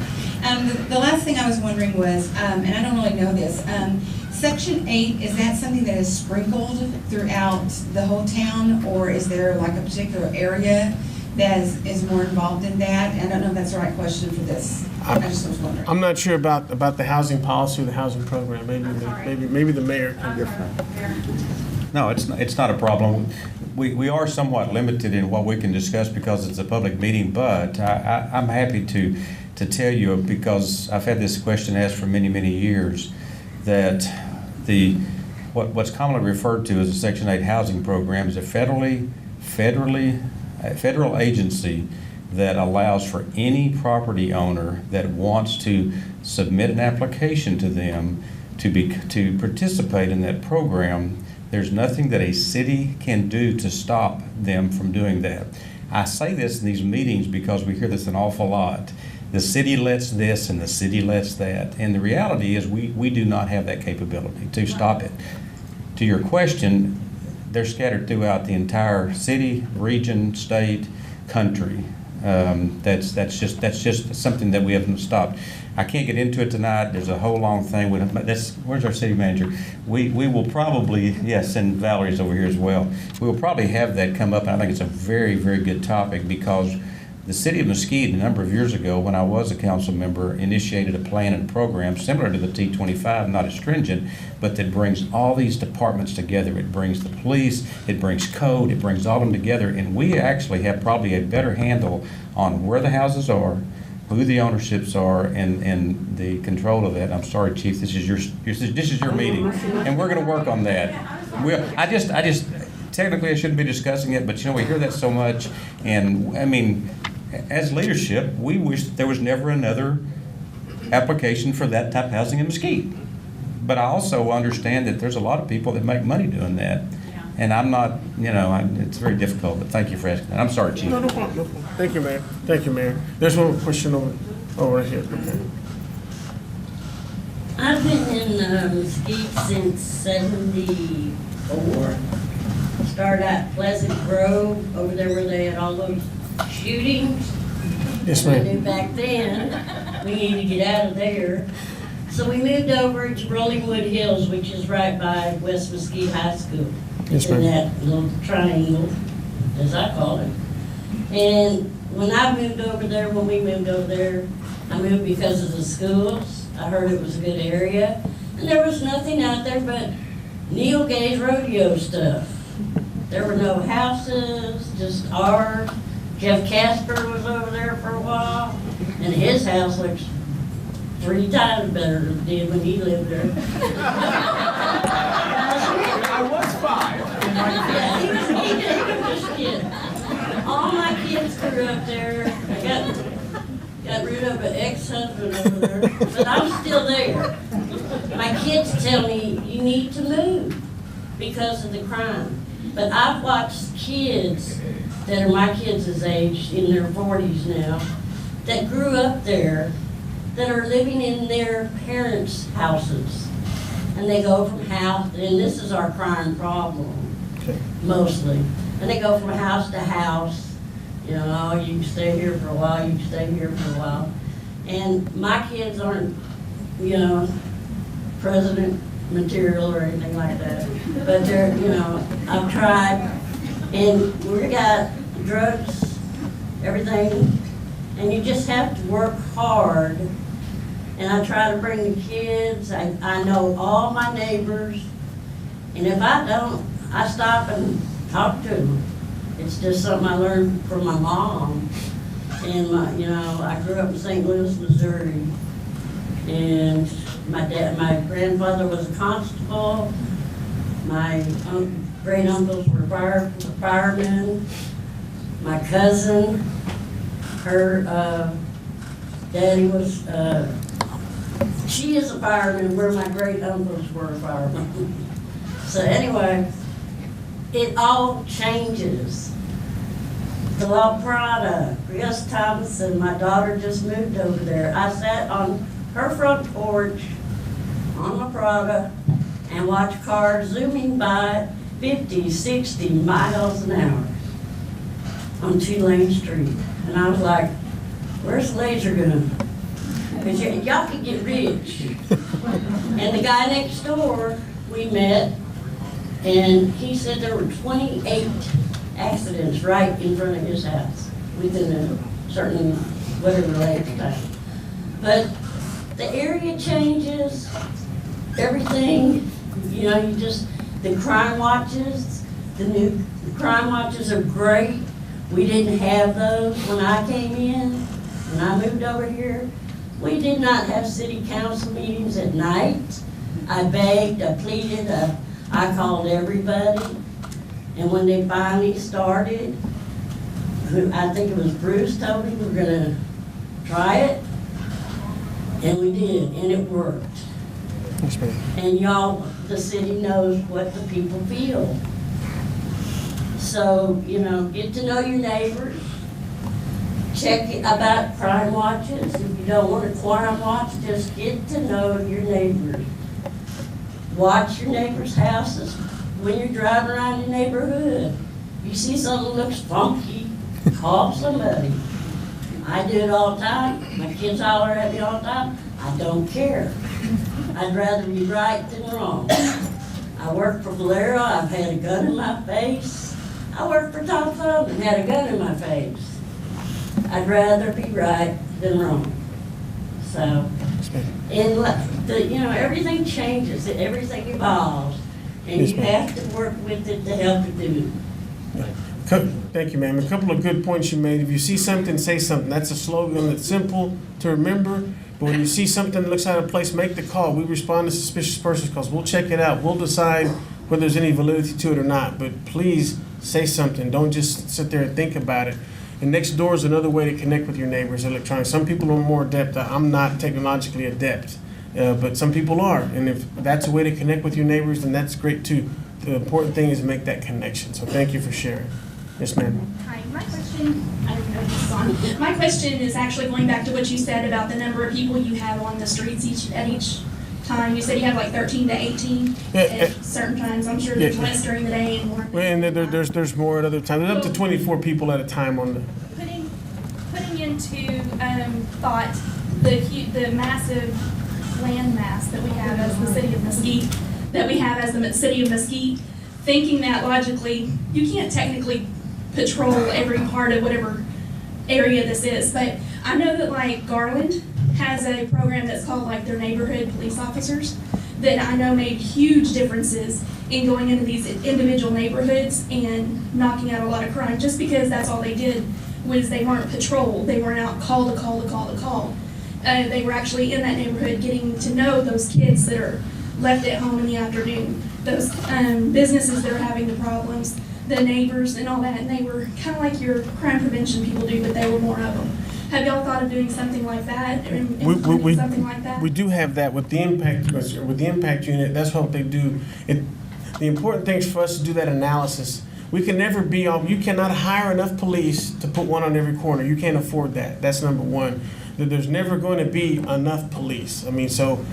The last thing I was wondering was, and I don't really know this, Section 8, is that something that is sprinkled throughout the whole town, or is there like a particular area that is more involved in that? I don't know if that's the right question for this. I just was wondering. I'm not sure about the housing policy or the housing program. Maybe the mayor can differ. No, it's not a problem. We are somewhat limited in what we can discuss because it's a public meeting, but I'm happy to tell you, because I've had this question asked for many, many years, that what's commonly referred to as a Section 8 housing program is a federal agency that allows for any property owner that wants to submit an application to them to participate in that program. There's nothing that a city can do to stop them from doing that. I say this in these meetings because we hear this an awful lot. The city lets this and the city lets that. And the reality is we do not have that capability to stop it. To your question, they're scattered throughout the entire city, region, state, country. That's just something that we haven't stopped. I can't get into it tonight. There's a whole long thing. Where's our city manager? We will probably, yes, and Valerie's over here as well. We will probably have that come up, and I think it's a very, very good topic because The city of Mesquite, a number of years ago, when I was a council member, initiated a plan and program similar to the T25, not as stringent, but that brings all these departments together. It brings the police, it brings code, it brings all of them together, and we actually have probably a better handle on where the houses are, who the ownerships are, and the control of that. I'm sorry, Chief, this is your meeting, and we're going to work on that. I just technically I shouldn't be discussing it, but you know, we hear that so much, and I mean, as leadership, we wish that there was never another application for that type of housing in Mesquite. But I also understand that there's a lot of people that make money doing that. And I'm not, you know, it's very difficult, but thank you for asking that. I'm sorry, Chief. No problem, no problem. Thank you, Mayor. Thank you, Mayor. There's one question over right here. Okay. I've been in Mesquite since '74. Started at Pleasant Grove, over there where they had all those shootings. Yes, I ma'am. knew back then, we needed to get out of there. So we moved over to Rollingwood Hills, which is right by West Mesquite High School. Yes, In ma'am. that little triangle, as I call it. And when we moved over there, I moved because of the schools. I heard it was a good area. And there was nothing out there but Neil Gay's rodeo stuff. There were no houses, just ours. Jeff Casper was over there for a while, and his house looks 3 times better than it did when he lived there. I was 5. Yeah, he was just a kid. All my kids grew up there. I got rid of an ex-husband over there, but I'm still there. My kids tell me, you need to move because of the crime. But I've watched kids that are my kids' age, in their 40s now, that grew up there, that are living in their parents' houses. And they go from house, and this is our crime problem, mostly. And they go from house to house, you know, oh, you can stay here for a while, you can stay here for a while. And my kids aren't, you know, president material or anything like that. But they're, you know, I've tried, and we got drugs, everything, and you just have to work hard. And I try to bring the kids, I know all my neighbors, and if I don't, I stop and talk to them. It's just something I learned from my mom. And you know, I grew up in St. Louis, Missouri, and my grandfather was a constable. My great uncles were firemen. My cousin, her daddy was. She is a fireman, where my great uncles were firemen. So anyway, it all changes. The La Prada, Chris Thompson, my daughter just moved over there. I sat on her front porch on La Prada and watched cars zooming by 50, 60 miles an hour on 2-lane street. And I was like, where's the laser gun? Because y'all could get rich. And the guy next door, we met, and he said there were 28 accidents right in front of his house within a certain, whatever length of time. But the area changes, everything, you know, the crime watches, the crime watches are great. We didn't have those when I came in, when I moved over here. We did not have city council meetings at night. I begged, I pleaded, I called everybody. And when they finally started, I think it was Bruce told me we were gonna try it. And we did, and it worked. Yes, ma'am. And y'all, the city knows what the people feel. So, you know, get to know your neighbors. Check about crime watches. If you don't want a crime watch, just get to know your neighbors. Watch your neighbors' houses when you're driving around your neighborhood. You see something that looks funky, call somebody. I do it all the time. My kids holler at me all the time. I don't care. I'd rather be right than wrong. I worked for Valero. I've had a gun in my face. I worked for Tom Thumb and had a gun in my face. I'd rather be right than wrong. So, and everything changes, everything evolves, and Yes, you ma'am. have to work with it to help it do. Thank you, ma'am. A couple of good points you made. If you see something, say something. That's a slogan that's simple to remember. But when you see something that looks out of place, make the call. We respond to suspicious persons calls. We'll check it out. We'll decide whether there's any validity to it or not. But please say something. Don't just sit there and think about it. And next door is another way to connect with your neighbors, electronic. Some people are more adept. I'm not technologically adept, but some people are. And if that's a way to connect with your neighbors, then that's great too. The important thing is to make that connection. So thank you for sharing. Yes, ma'am. Hi, my question, I don't know if this is on. My question is actually going back to what you said about the number of people you have on the streets at each time. You said you have like 13 to 18 at certain times. I'm sure there's less during the day and more. And there's more at other times. There's up to 24 people at a time on the. Putting into thought the massive land mass that we have as the city of Mesquite, thinking that logically, you can't technically patrol every part of whatever area this is, but I know that like Garland has a program that's called like their neighborhood police officers that I know made huge differences in going into these individual neighborhoods and knocking out a lot of crime, just because that's all they did was they weren't patrolled, they weren't out call to call to call to call. They were actually in that neighborhood getting to know those kids that are left at home in the afternoon, those businesses that are having the problems, the neighbors and all that, and they were kind of like your crime prevention people do, but there were more of them. Have y'all thought of doing something like that, or implementing something like that? We do have that with the impact unit. That's what they do. The important thing is for us to do that analysis. We can never be all. You cannot hire enough police to put one on every corner. You can't afford that. That's number one. There's never going to be enough police. I mean, so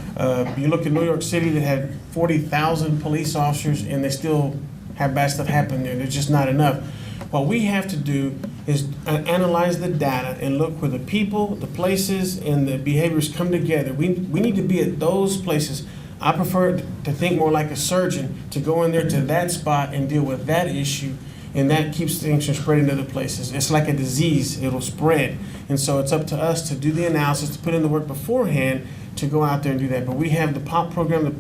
you look at New York City that had 40,000 police officers, and they still have bad stuff happen there. There's just not enough. What we have to do is analyze the data and look where the people, the places, and the behaviors come together. We need to be at those places. I prefer to think more like a surgeon, to go in there to that spot and deal with that issue, and that keeps things from spreading to other places. It's like a disease, it'll spread. And so it's up to us to do the analysis, to put in the work beforehand to go out there and do that. But we have the POP program, the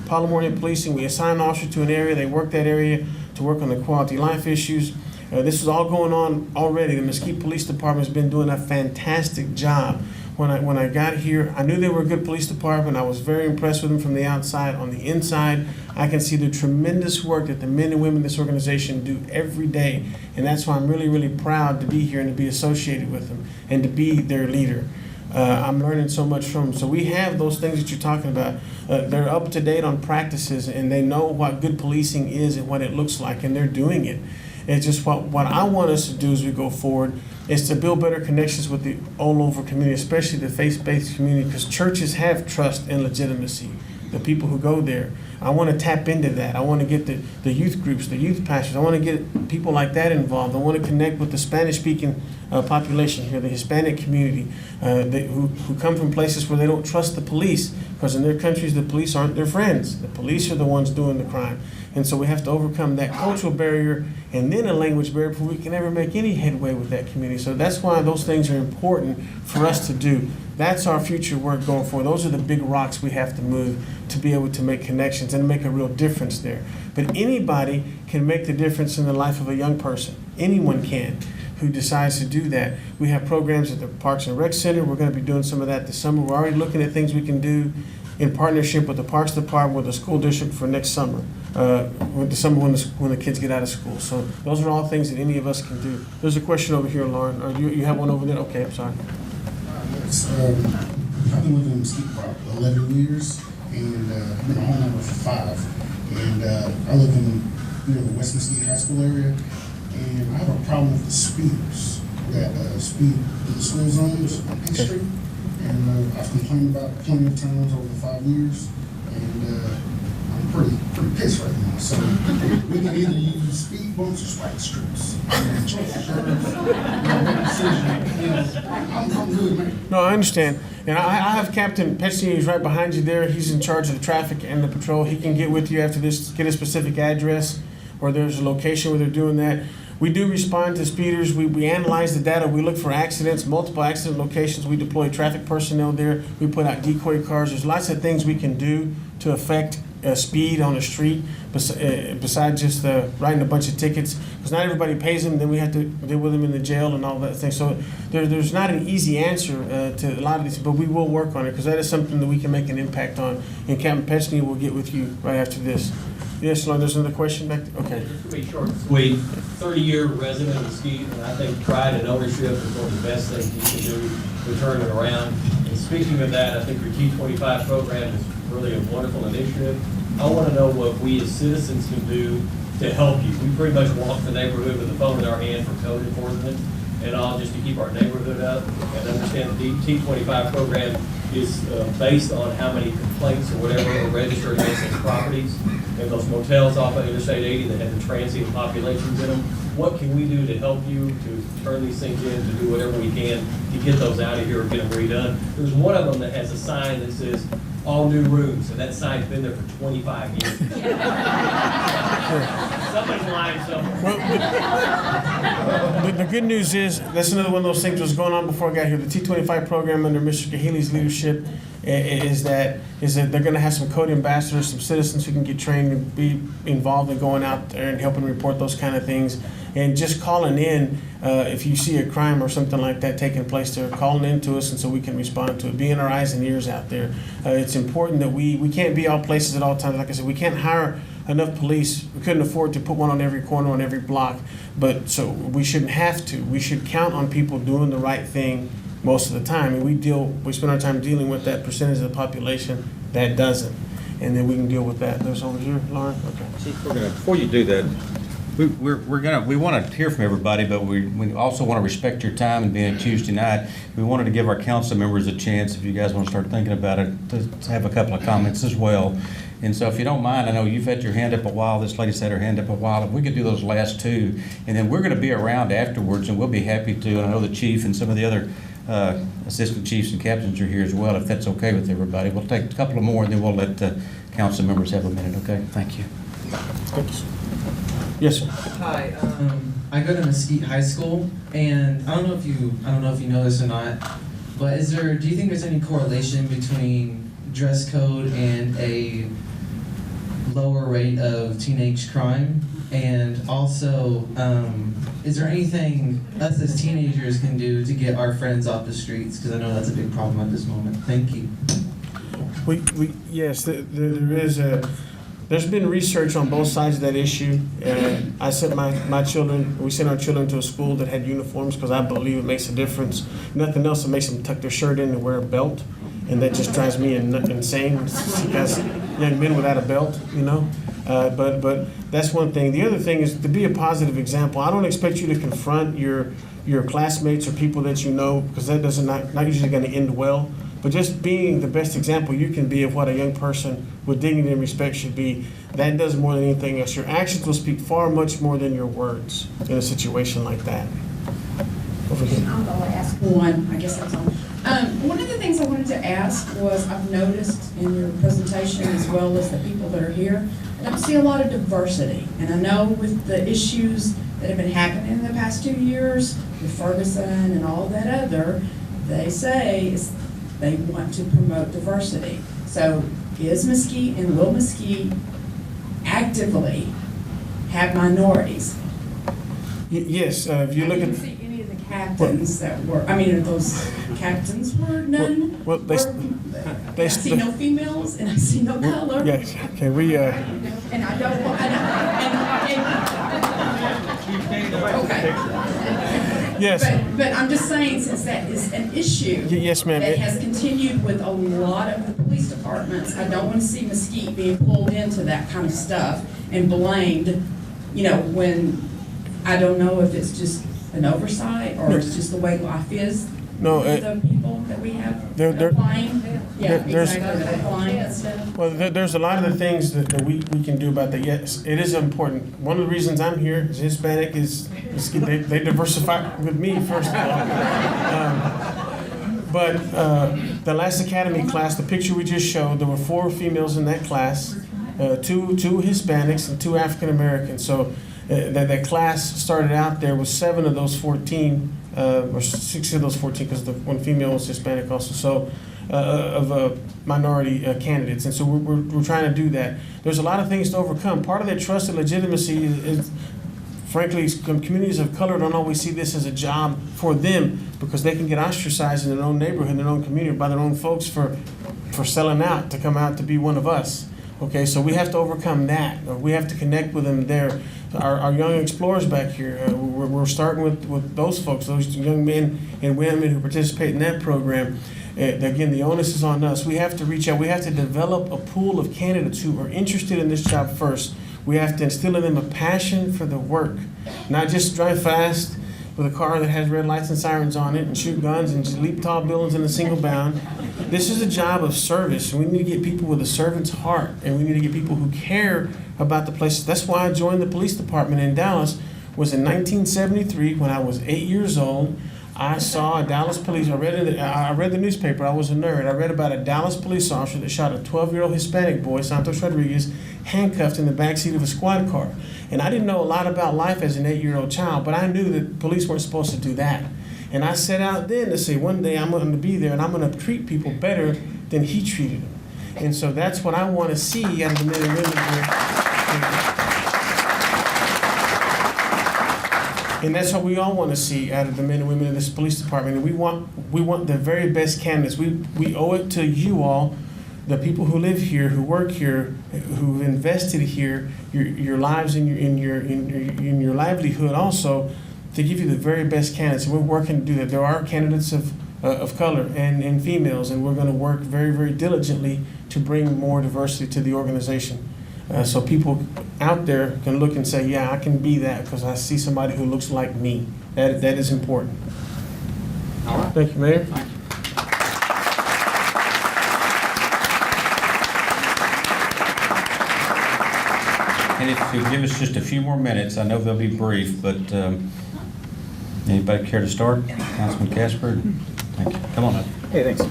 Polymonia Policing. We assign an officer to an area, they work that area to work on the quality of life issues. This is all going on already. The Mesquite Police Department has been doing a fantastic job. When I got here, I knew they were a good police department. I was very impressed with them from the outside. On the inside, I can see the tremendous work that the men and women in this organization do every day. And that's why I'm really, really proud to be here and to be associated with them and to be their leader. I'm learning so much from them. So we have those things that you're talking about. They're up to date on practices, and they know what good policing is and what it looks like, and they're doing it. It's just what I want us to do as we go forward is to build better connections with the all over community, especially the faith-based community, because churches have trust and legitimacy. The people who go there, I want to tap into that. I want to get the youth groups, the youth pastors. I want to get people like that involved. I want to connect with the Spanish-speaking population here, the Hispanic community, who come from places where they don't trust the police, because in their countries the police aren't their friends. The police are the ones doing the crime. And so we have to overcome that cultural barrier and then a language barrier before we can ever make any headway with that community. So that's why those things are important for us to do. That's our future work going forward. Those are the big rocks we have to move to be able to make connections and make a real difference there. But anybody can make the difference in the life of a young person. Anyone can who decides to do that. We have programs at the Parks and Rec Center. We're going to be doing some of that this summer. We're already looking at things we can do in partnership with the Parks Department, with the school district for next summer, with the summer when the kids get out of school. So those are all things that any of us can do. There's a question over here, Lauren. Or you have one over there? Okay, I'm sorry. Yes, I've been living in Mesquite for 11 years, and I've been a homeowner for 5. And I live in the West Mesquite High School area, and I have a problem with the speeders that speed in the school zones on 8th Street. And I've complained about plenty of times over the 5 years, and I'm pretty pissed right now. So we can either use speed bumps or spike strips. I'm good, man. No, I understand. And I have Captain Petsy, who's right behind you there. He's in charge of the traffic and the patrol. He can get with you after this, get a specific address, or there's a location where they're doing that. We do respond to speeders. We analyze the data. We look for accidents, multiple accident locations. We deploy traffic personnel there. We put out decoy cars. There's lots of things we can do to affect speed on the street besides just writing a bunch of tickets. Because not everybody pays them. Then we have to deal with them in the jail and all that thing. So there's not an easy answer to a lot of these, but we will work on it because that is something that we can make an impact on. And Captain Petchny will get with you right after this. Yes, Lauren, there's another question back there? Okay. Just to be short and sweet, 30-year resident of Mesquite, and I think pride and ownership is one of the best things you can do to turn it around. And speaking of that, I think your T25 program is really a wonderful initiative. I want to know what we as citizens can do to help you. We pretty much walk the neighborhood with the phone in our hand for code enforcement and all, just to keep our neighborhood up. And understand the T25 program is based on how many complaints or whatever are registered against those properties. And those motels off of Interstate 80 that have the transient populations in them. What can we do to help you to turn these things in, to do whatever we can to get those out of here or get them redone? There's one of them that has a sign that says, all new rooms, and that sign's been there for 25 years. Somebody's lying somewhere. Well, the good news is, that's another one of those things that was going on before I got here. The T25 program under Mr. Kahili's leadership is that they're going to have some code ambassadors, some citizens who can get trained and be involved in going out there and helping report those kind of things. And just calling in, if you see a crime or something like that taking place there, calling in to us and so we can respond to it, being our eyes and ears out there. It's important that we can't be all places at all times. Like I said, we can't hire enough police. We couldn't afford to put one on every corner, on every block. But so we shouldn't have to. We should count on people doing the right thing most of the time. And we spend our time dealing with that percentage of the population that doesn't. And then we can deal with that. There's over here, Lauren. Okay. Chief, before you do that, we want to hear from everybody, but we also want to respect your time and being a Tuesday night. We wanted to give our council members a chance, if you guys want to start thinking about it, to have a couple of comments as well. And so if you don't mind, I know you've had your hand up a while, this lady's had her hand up a while, if we could do those last two, and then we're going to be around afterwards, and we'll be happy to, and I know the chief and some of the other assistant chiefs and captains are here as well, if that's okay with everybody. We'll take a couple of more, and then we'll let the council members have a minute, okay? Thank you. Yes, sir. Hi, I go to Mesquite High School, and I don't know if you know this or not, but do you think there's any correlation between dress code and a lower rate of teenage crime? And also, is there anything us as teenagers can do to get our friends off the streets? Because I know that's a big problem at this moment. Thank you. Yes, there's been research on both sides of that issue. I sent we sent our children to a school that had uniforms because I believe it makes a difference. Nothing else that makes them tuck their shirt in and wear a belt. And that just drives me insane because young men without a belt, you know. But that's one thing. The other thing is to be a positive example. I don't expect you to confront your classmates or people that you know, because that doesn't not usually going to end well. But just being the best example you can be of what a young person with dignity and respect should be, that does more than anything else. Your actions will speak far much more than your words in a situation like that. Over here. I'm going to ask one. I guess that's all. One of the things I wanted to ask was, I've noticed in your presentation as well as the people that are here, I don't see a lot of diversity. And I know with the issues that have been happening in the past 2 years, with Ferguson and all that other, they say they want to promote diversity. So is Mesquite and will Mesquite actively have minorities? Yes, if you look at Captains that were, those captains were none. I see no females and I see no color. Yes, okay, and I don't want, okay. Yes. But I'm just saying, since that is an issue. Yes, ma'am. That has continued with a lot of the police departments, I don't want to see Mesquite being pulled into that kind of stuff and blamed, when I don't know if it's just an oversight or it's just the way life is. No, the people that we have applying. Well, there's a lot of the things that we can do about that. Yes, it is important. One of the reasons I'm here is Hispanic they diversify with me first of all. But the last academy class, the picture we just showed, there were 4 females in that class, 2 Hispanics and 2 African Americans. So that class started out there with 7 of those 14, or 6 of those 14, because the one female was Hispanic also, so of minority candidates. And so we're trying to do that. There's a lot of things to overcome. Part of that trust and legitimacy is frankly, communities of color don't always see this as a job for them because they can get ostracized in their own neighborhood, in their own community, by their own folks for selling out to come out to be one of us. Okay, so we have to overcome that. We have to connect with them there. Our young explorers back here, we're starting with those folks, those young men and women who participate in that program. Again, the onus is on us. We have to reach out. We have to develop a pool of candidates who are interested in this job first. We have to instill in them a passion for the work, not just drive fast with a car that has red lights and sirens on it and shoot guns and just leap tall buildings in a single bound. This is a job of service. We need to get people with a servant's heart, and we need to get people who care about the places. That's why I joined the police department in Dallas. Was in 1973 when I was 8 years old. I saw a Dallas police, I read the newspaper, I was a nerd. I read about a Dallas police officer that shot a 12-year-old Hispanic boy, Santos Rodriguez, handcuffed in the backseat of a squad car. And I didn't know a lot about life as an 8-year-old child, but I knew that police weren't supposed to do that. And I set out then to say, one day I'm going to be there and I'm going to treat people better than he treated them. And so that's what I want to see out of the men and women here. And that's what we all want to see out of the men and women in this police department. And we want the very best candidates. We owe it to you all, the people who live here, who work here, who've invested here, your lives and your livelihood also, to give you the very best candidates. And we're working to do that. There are candidates of color and females, and we're going to work very, very diligently to bring more diversity to the organization. So people out there can look and say, yeah, I can be that because I see somebody who looks like me. That is important. All right. Thank you, Mayor. Thank you. And if you give us just a few more minutes, I know they'll be brief, but anybody care to start? Councilman Casper? Thank you. Come on up. Hey, thanks.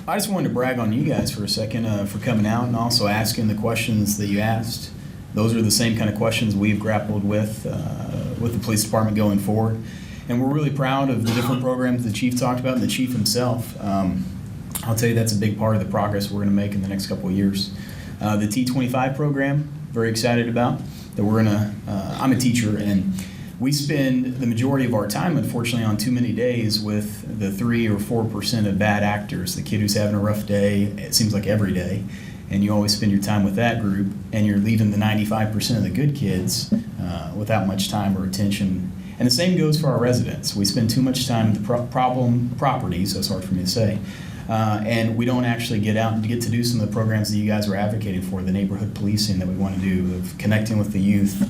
I just wanted to brag on you guys for a second for coming out and also asking the questions that you asked. Those are the same kind of questions we've grappled with the police department going forward. And we're really proud of the different programs the chief talked about and the chief himself. I'll tell you that's a big part of the progress we're going to make in the next couple of years. The T25 program, very excited about. That we're gonna. I'm a teacher, and we spend the majority of our time, unfortunately, on too many days with the 3 or 4% of bad actors. The kid who's having a rough day. It seems like every day, and you always spend your time with that group, and you're leaving the 95% of the good kids without much time or attention. And the same goes for our residents. We spend too much time at the problem properties. So it's hard for me to say. And we don't actually get out and get to do some of the programs that you guys are advocating for, the neighborhood policing that we want to do, of connecting with the youth,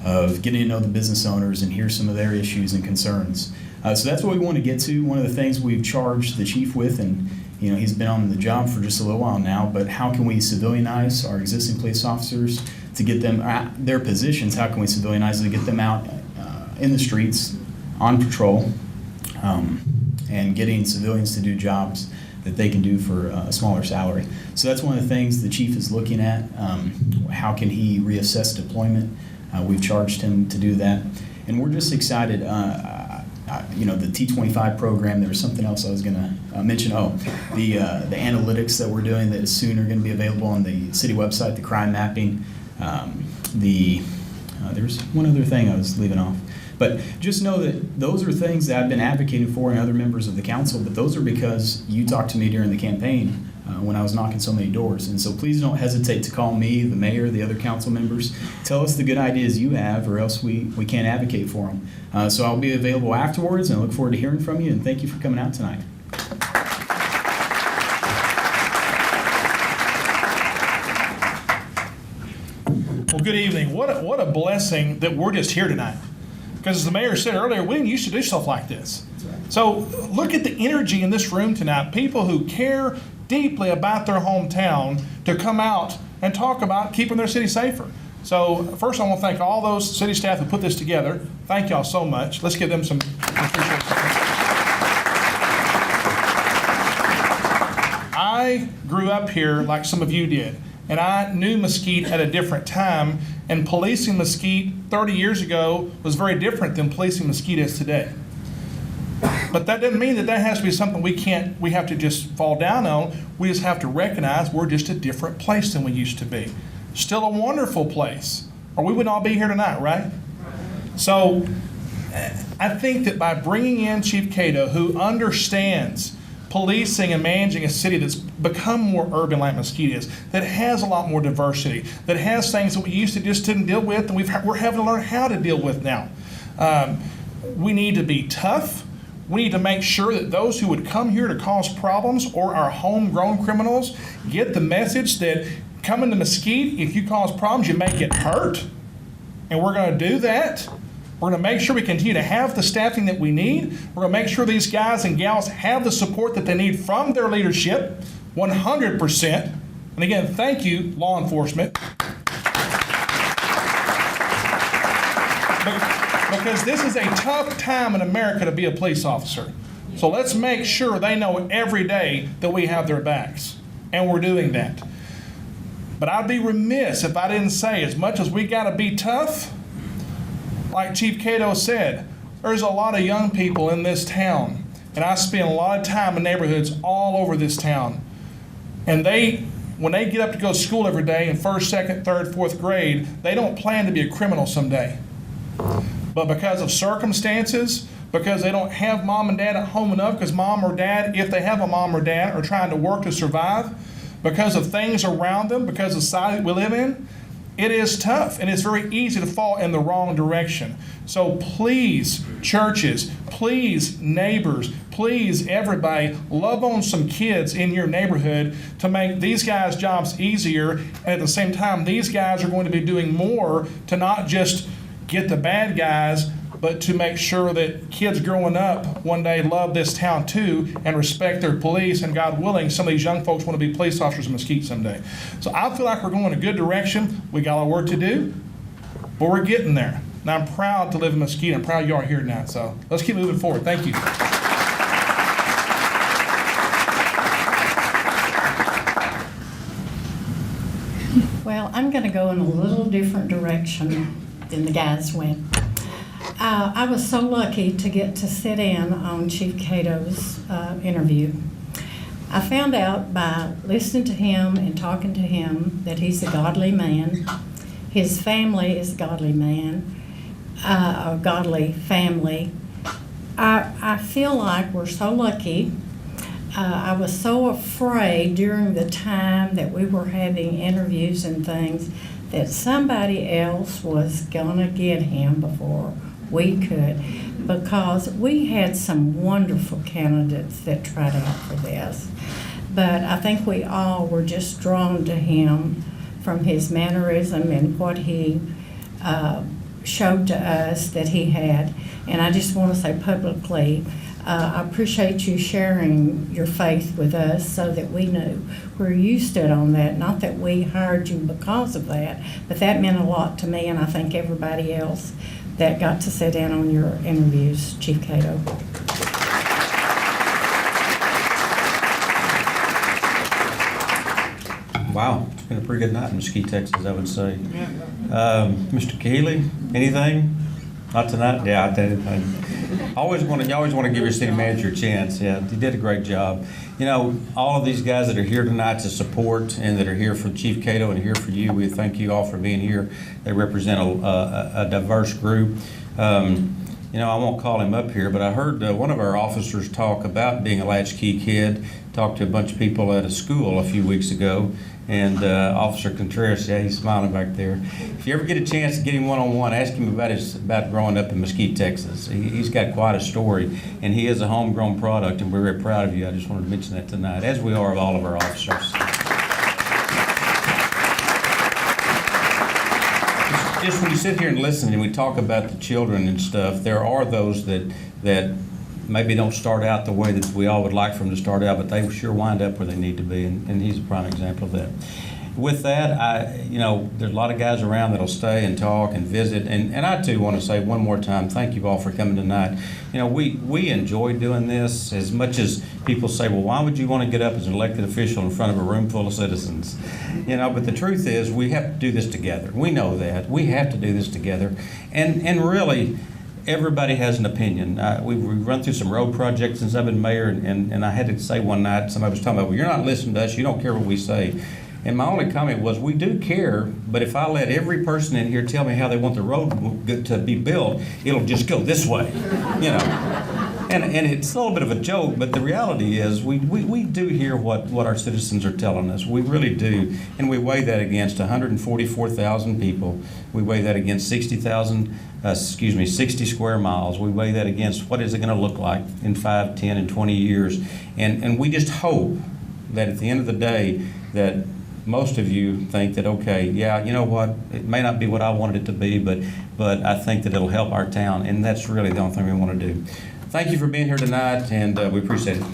of getting to know the business owners and hear some of their issues and concerns. So that's what we want to get to. One of the things we've charged the chief with, and he's been on the job for just a little while now, but how can we civilianize our existing police officers to get them their positions? How can we civilianize them to get them out in the streets, on patrol, and getting civilians to do jobs that they can do for a smaller salary. So that's one of the things the chief is looking at. How can he reassess deployment? We've charged him to do that. And we're just excited. The T25 program, there was something else I was going to mention. The analytics that we're doing that is soon are going to be available on the city website, the crime mapping. There's one other thing I was leaving off. But just know that those are things that I've been advocating for and other members of the council, but those are because you talked to me during the campaign when I was knocking so many doors. And so please don't hesitate to call me, the mayor, the other council members. Tell us the good ideas you have, or else we can't advocate for them. So I'll be available afterwards, and I look forward to hearing from you, and thank you for coming out tonight. Well, good evening. What a blessing that we're just here tonight. Because as the mayor said earlier, we didn't used to do stuff like this. So look at the energy in this room tonight. People who care deeply about their hometown to come out and talk about keeping their city safer. So first I want to thank all those city staff who put this together. Thank y'all so much. Let's give them some appreciation. I grew up here like some of you did. And I knew Mesquite at a different time, and policing Mesquite 30 years ago was very different than policing Mesquite is today. But that doesn't mean that that has to be something we have to just fall down on. We just have to recognize we're just a different place than we used to be. Still a wonderful place, or we wouldn't all be here tonight, right? So I think that by bringing in Chief Cato, who understands policing and managing a city that's become more urban like Mesquite is, that has a lot more diversity, that has things that we used to just didn't deal with, and we're having to learn how to deal with now. We need to be tough. We need to make sure that those who would come here to cause problems or our homegrown criminals get the message that coming to Mesquite, if you cause problems, you may get hurt. And we're going to do that. We're going to make sure we continue to have the staffing that we need. We're going to make sure these guys and gals have the support that they need from their leadership, 100%. And again, thank you, law enforcement. Because this is a tough time in America to be a police officer. So let's make sure they know every day that we have their backs. And we're doing that. But I'd be remiss if I didn't say, as much as we got to be tough, like Chief Cato said, there's a lot of young people in this town. And I spend a lot of time in neighborhoods all over this town. And when they get up to go to school every day in 1st, 2nd, 3rd, 4th grade, they don't plan to be a criminal someday. But because of circumstances, because they don't have mom and dad at home enough, because mom or dad, if they have a mom or dad, are trying to work to survive, because of things around them, because of the society we live in, it is tough, and it's very easy to fall in the wrong direction. So please, churches, please, neighbors, please, everybody, love on some kids in your neighborhood to make these guys' jobs easier, and at the same time, these guys are going to be doing more to not just get the bad guys, but to make sure that kids growing up one day love this town too and respect their police, and God willing, some of these young folks want to be police officers in Mesquite someday. So I feel like we're going in a good direction. We got a lot of work to do, but we're getting there. And I'm proud to live in Mesquite. I'm proud you are here tonight. So let's keep moving forward. Thank you. Well, I'm going to go in a little different direction than the guys went. I was so lucky to get to sit in on Chief Cato's interview. I found out by listening to him and talking to him that he's a godly man. His family is a godly man, a godly family. I feel like we're so lucky. I was so afraid during the time that we were having interviews and things that somebody else was gonna get him before we could, because we had some wonderful candidates that tried out for this. But I think we all were just drawn to him from his mannerism and what he showed to us that he had. And I just want to say publicly, I appreciate you sharing your faith with us so that we knew where you stood on that. Not that we hired you because of that, but that meant a lot to me, and I think everybody else that got to sit in on your interviews, Chief Cato. Wow, it's been a pretty good night in Mesquite, Texas, I would say. Mr. Keeley, anything? Not tonight? Yeah, I did. You always want to give your city manager a chance. Yeah, he did a great job. You know, all of these guys that are here tonight to support and that are here for Chief Cato and here for you, we thank you all for being here. They represent a diverse group. You know, I won't call him up here, but I heard one of our officers talk about being a latchkey kid, talked to a bunch of people at a school a few weeks ago, and Officer Contreras, yeah, he's smiling back there. If you ever get a chance to get him one-on-one, ask him about growing up in Mesquite, Texas. He's got quite a story, and he is a homegrown product, and we're very proud of you. I just wanted to mention that tonight, as we are of all of our officers. Just when you sit here and listen and we talk about the children and stuff, there are those that maybe don't start out the way that we all would like for them to start out, but they sure wind up where they need to be, and he's a prime example of that. with that, there's a lot of guys around that'll stay and talk and visit, and I too want to say one more time, thank you all for coming tonight. We enjoy doing this as much as people say, well, why would you want to get up as an elected official in front of a room full of citizens? But the truth is, we have to do this together. We know that. We have to do this together, and really, everybody has an opinion. We've run through some road projects since I've been mayor, and I had to say one night, somebody was talking about, well, you're not listening to us, you don't care what we say. And my only comment was, we do care, but if I let every person in here tell me how they want the road to be built, it'll just go this way, And it's a little bit of a joke, but the reality is we do hear what our citizens are telling us. We really do. And we weigh that against 144,000 people. We weigh that against 60 square miles. We weigh that against what is it going to look like in 5, 10, and 20 years. And we just hope that at the end of the day that most of you think that, okay, yeah, you know what, it may not be what I wanted it to be, but I think that it'll help our town, and that's really the only thing we want to do. Thank you for being here tonight, and we appreciate it.